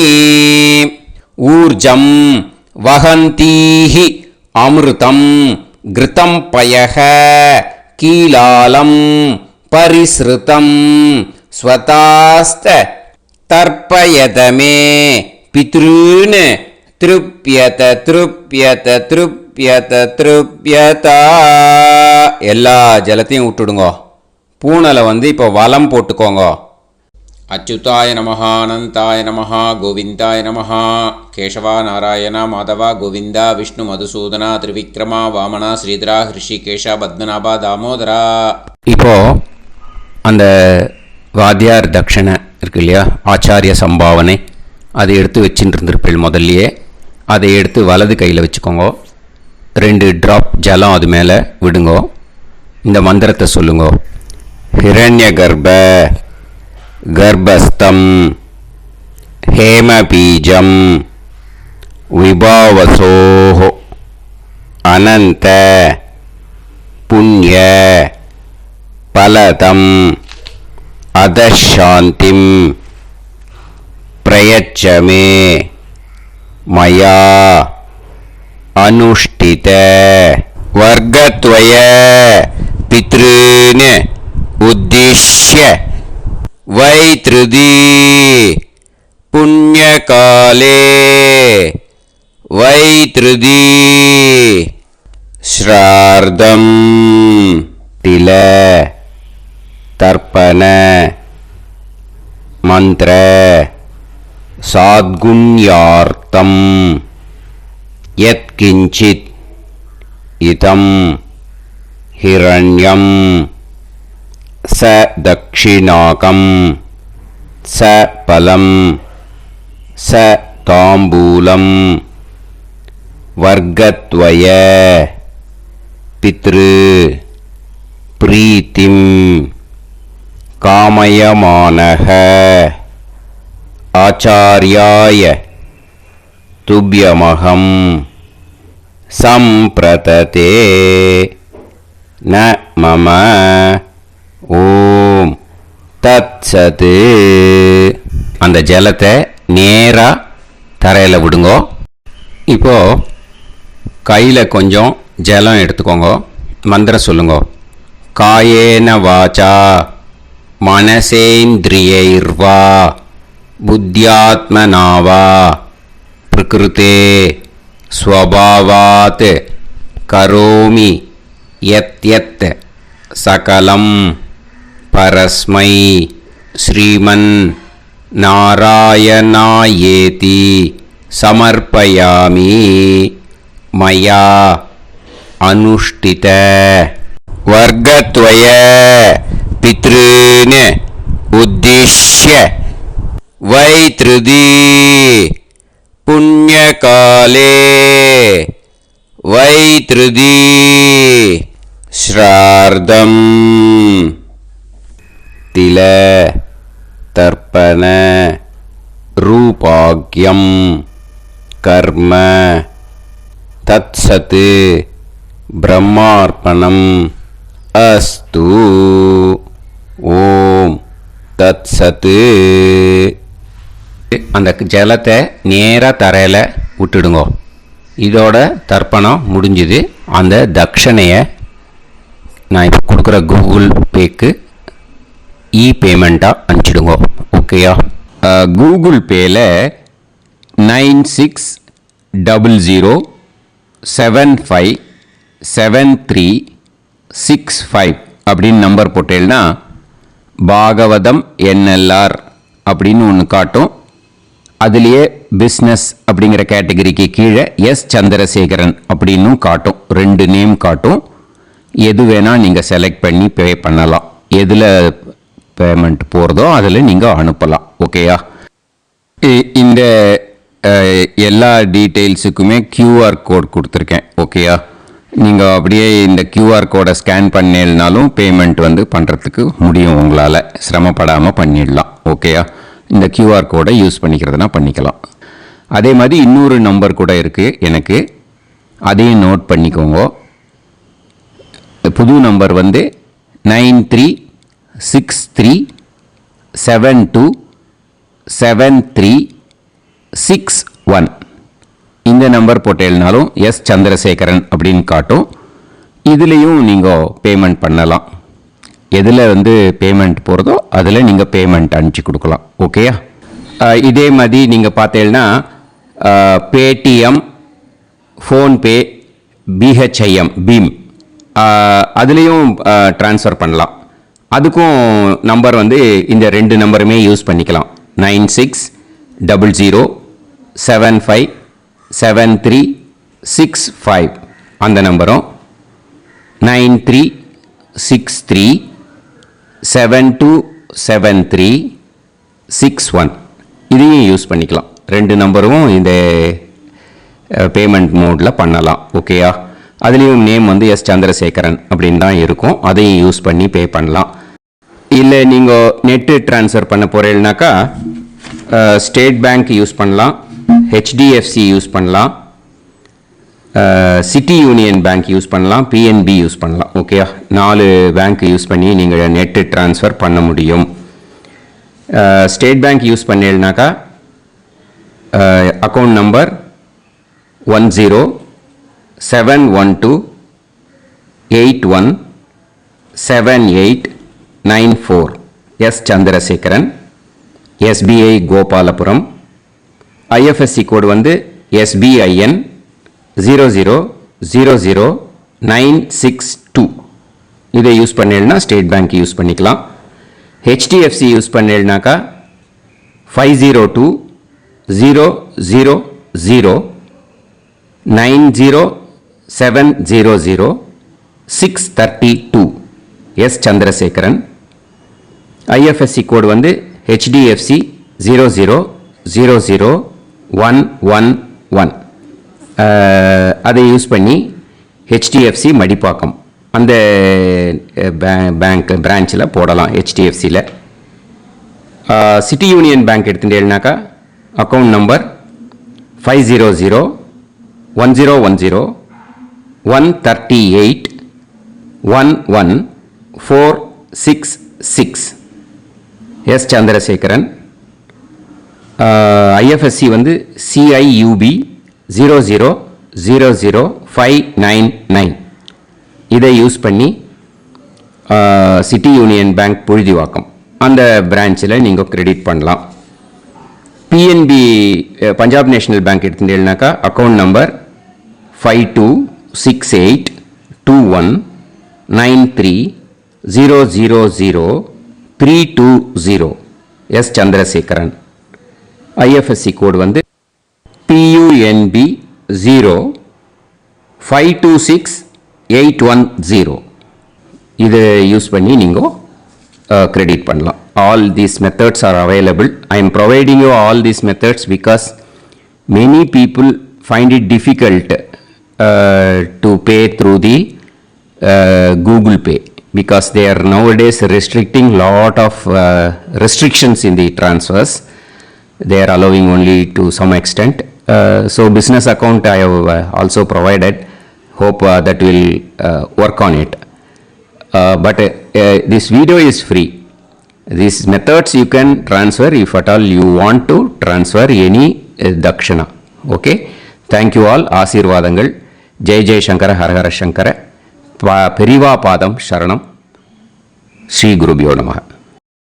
ஊர்ஜம் வஹந்தீஹி அமிர்தம் கிருதம் பயஹ கீலாலம் பரிஸ்ருதம் ஸ்வதாஸ்த தர்ப்பயதமே பித்ருன் திருப்யத திருப்யத திருப்யத திருப்யதா. எல்லா ஜலத்தையும் விட்டுடுங்கோ. பூனலை இப்போ வலம் போட்டுக்கோங்க. அச்சுதாய நமஹ அனந்தாய நமஹ கோவிந்தாய நமஹ கேசவா நாராயணா மாதவா கோவிந்தா விஷ்ணு மதுசூதனா திரிவிக்ரமா வாமனா ஸ்ரீதரா ஹிருஷிகேஷா பத்மநாபா தாமோதரா. இப்போ அந்த வாத்தியார் தட்சணை இருக்கு இல்லையா, ஆச்சாரிய சம்பாவனை, அதை எடுத்து வச்சுட்டு இருந்திருப்பேன் முதல்லையே. அதை எடுத்து வலது கையில் வச்சுக்கோங்க. 2 ட்ராப் ஜலம் அது மேலே விடுங்கோ. இந்த மந்திரத்தை சொல்லுங்கோ. ஹிரண்ய கர்ப்ப கர்ப்பஸ்தம் ஹேமபீஜம் விபாவசோஹ அனந்த புண்ணிய பலதம் அதசாந்திம் பிரயச்சமே மயா அனுஷ்டித வர்க்கத்வய பித்ருன் உத்திஷ்ய வைத்ருதி புண்ணியகாலே வைத்ருதி ஸ்ரார்தம் தில தர்ப்பண மந்திர சாத்குண்யார்த்தம் யத்கிஞ்சித் இதம் ஹிரண்யம் ச தக்ஷிணாகம் ச பலம் ச தாம்பூலம் வர்க்கத்வய பித்ரு பிரீத்திம் காமயமானஹ ஆச்சார்யாய துப்யமகம் சம்பிரததே ந மம ஓம் தத்சத். அந்த ஜலத்தை நேராக தரையில் விடுங்கோ. இப்போது கையில் கொஞ்சம் ஜலம் எடுத்துக்கோங்க. மந்திரம் சொல்லுங்க. காயேன வாச்சா மனசேந்திரியைர்வா புத்தியாத்மனாவா பிரகிருதே ஸ்வபாவாத் கரோமி யத் சகலம் பரஸ்மை ஸ்ரீமன் நாராயணாயேதி சமர்ப்பயாமி மயா அனுஷ்டித வர்க்கத்வய பித்ருன் உத்திஷ்ய வைத்ருதி புண்ணியகாலே வைத்ருதி ஸ்ரார்தம் தில தர்ப்பண ரூபாக்யம் கர்ம தத்சத் பிரம்மார்ப்பணம் அஸ்து. ஓம் தத்சத். அந்த ஜலத்தை நேராக தரையில் விட்டுடுங்க. இதோட தர்ப்பணம் முடிஞ்சுது. அந்த தட்சணையை நான் இப்போ கொடுக்குற கூகுள் பேக்கு பேமெண்ட்டாக அனுப்பிச்சிடுங்க. ஓகேயா? கூகுள் பேயில் 9600757365 அப்படின்னு நம்பர் போட்டேன்னா பாகவதம் என்எல்ஆர் அப்படின்னு ஒன்று காட்டும். அதுலேயே பிஸ்னஸ் அப்படிங்கிற கேட்டகரிக்கு கீழே எஸ் சந்திரசேகரன் அப்படின்னும் காட்டும். 2 நேம் காட்டும். எது வேணால் நீங்கள் செலக்ட் பண்ணி பே பண்ணலாம். எதில் பேமெண்ட் போகிறதோ அதில் நீங்கள் அனுப்பலாம். ஓகேயா? இந்த எல்லா டீட்டெயில்ஸுக்குமே கியூஆர் கோட் கொடுத்துருக்கேன். ஓகேயா? நீங்கள் அப்படியே இந்த கியூஆர் கோடை ஸ்கேன் பண்ணினாலும் பேமெண்ட் பண்ணுறதுக்கு முடியும். உங்களால் சிரமப்படாமல் பண்ணிடலாம். ஓகேயா? இந்த கியூஆர் கோடை யூஸ் பண்ணிக்கிறதுனா பண்ணிக்கலாம். அதே மாதிரி இன்னொரு நம்பர் கூட இருக்குது எனக்கு. அதையும் நோட் பண்ணிக்கோங்க. புது நம்பர் 9363727361. இந்த நம்பர் போட்டேல்னாலும் எஸ் சந்திரசேகரன் அப்படின்னு காட்டும். இதுலேயும் நீங்கள் பேமெண்ட் பண்ணலாம். எதில் பேமெண்ட் போகிறதோ அதில் நீங்கள் பேமெண்ட் அனுப்பிச்சி கொடுக்கலாம். ஓகேயா? இதே மாதிரி நீங்கள் பார்த்தேன்னா பேடிஎம், ஃபோன்பே, பிஹெச்ஐஎம், பீம் அதுலேயும் ட்ரான்ஸ்ஃபர் பண்ணலாம். அதுக்கும் நம்பர் இந்த 2 நம்பருமே யூஸ் பண்ணிக்கலாம். 9600757365 அந்த நம்பரும் 9363727361 இதையும் யூஸ் பண்ணிக்கலாம். 2 நம்பரும் இந்த பேமெண்ட் மோடில் பண்ணலாம். ஓகேயா? அதுலேயும் நேம் எஸ் சந்திரசேகரன் அப்படின்னு தான் இருக்கும். அதையும் யூஸ் பண்ணி பே பண்ணலாம். இல்லை நீங்கள் நெட்டு ட்ரான்ஸ்ஃபர் பண்ண போகிறீங்கனாக்கா ஸ்டேட் பேங்க் யூஸ் பண்ணலாம், ஹெச்டிஎஃப்சி யூஸ் பண்ணலாம், சிட்டி யூனியன் பேங்க் யூஸ் பண்ணலாம், பிஎன்பி யூஸ் பண்ணலாம். ஓகேயா? 4 பேங்க் யூஸ் பண்ணி நீங்கள் நெட்டு ட்ரான்ஸ்ஃபர் பண்ண முடியும். ஸ்டேட் பேங்க் யூஸ் பண்ணீங்கனாக்கா account number 1071281789 S Chandrasekaran, SBI Gopalapuram. IFSC code SBIN 0000962. இதை யூஸ் பண்ணீங்கன்னா ஸ்டேட் பேங்க் யூஸ் பண்ணிக்கலாம். ஹெச்டிஎஃப்சி யூஸ் பண்ணீங்கனாக்கா 5020090700 S Chandrasekaran. IFSC code HDFC 0000111. அதை யூஸ் பண்ணி HDFC மடிப்பாக்கம் அந்த பேங்க் பிரான்ச்சில் போடலாம். ஹெச்டிஎஃப்சியில் சிட்டி யூனியன் பேங்க் எடுத்துட்டேன்னாக்கா account number 5001011381146 S Chandrasekaran. IFSC வந்து CIUB 0000599. இதை யூஸ் பண்ணி சிட்டி யூனியன் பேங்க் புழுதிவாக்கம் அந்த பிரான்ச்சில் நீங்கள் கிரெடிட் பண்ணலாம். பிஎன்பி பஞ்சாப் நேஷனல் பேங்க் எடுத்துட்டீங்கன்னாக்கா account number 52682193000320 S Chandrasekaran. IFSC code வந்து PUNB 0526810. இதை யூஸ் பண்ணி நீங்கள் கிரெடிட் பண்ணலாம். All these methods are available. I am providing you all these methods because many people find it difficult to pay through the Google Pay because they are nowadays restricting lot of restrictions in the transfers. They are allowing only to some extent. So business account I have also provided. Hope that will work on it. But this video is free. These methods you can transfer if at all you want to transfer any dakshana. Okay. Thank you all. ஆசீர்வாதங்கள். ஜெய் ஜெய் சங்கர ஹரஹர சங்கர. பெரிவா பாதம் சரணம். ஸ்ரீ குருபியோ நமஹ.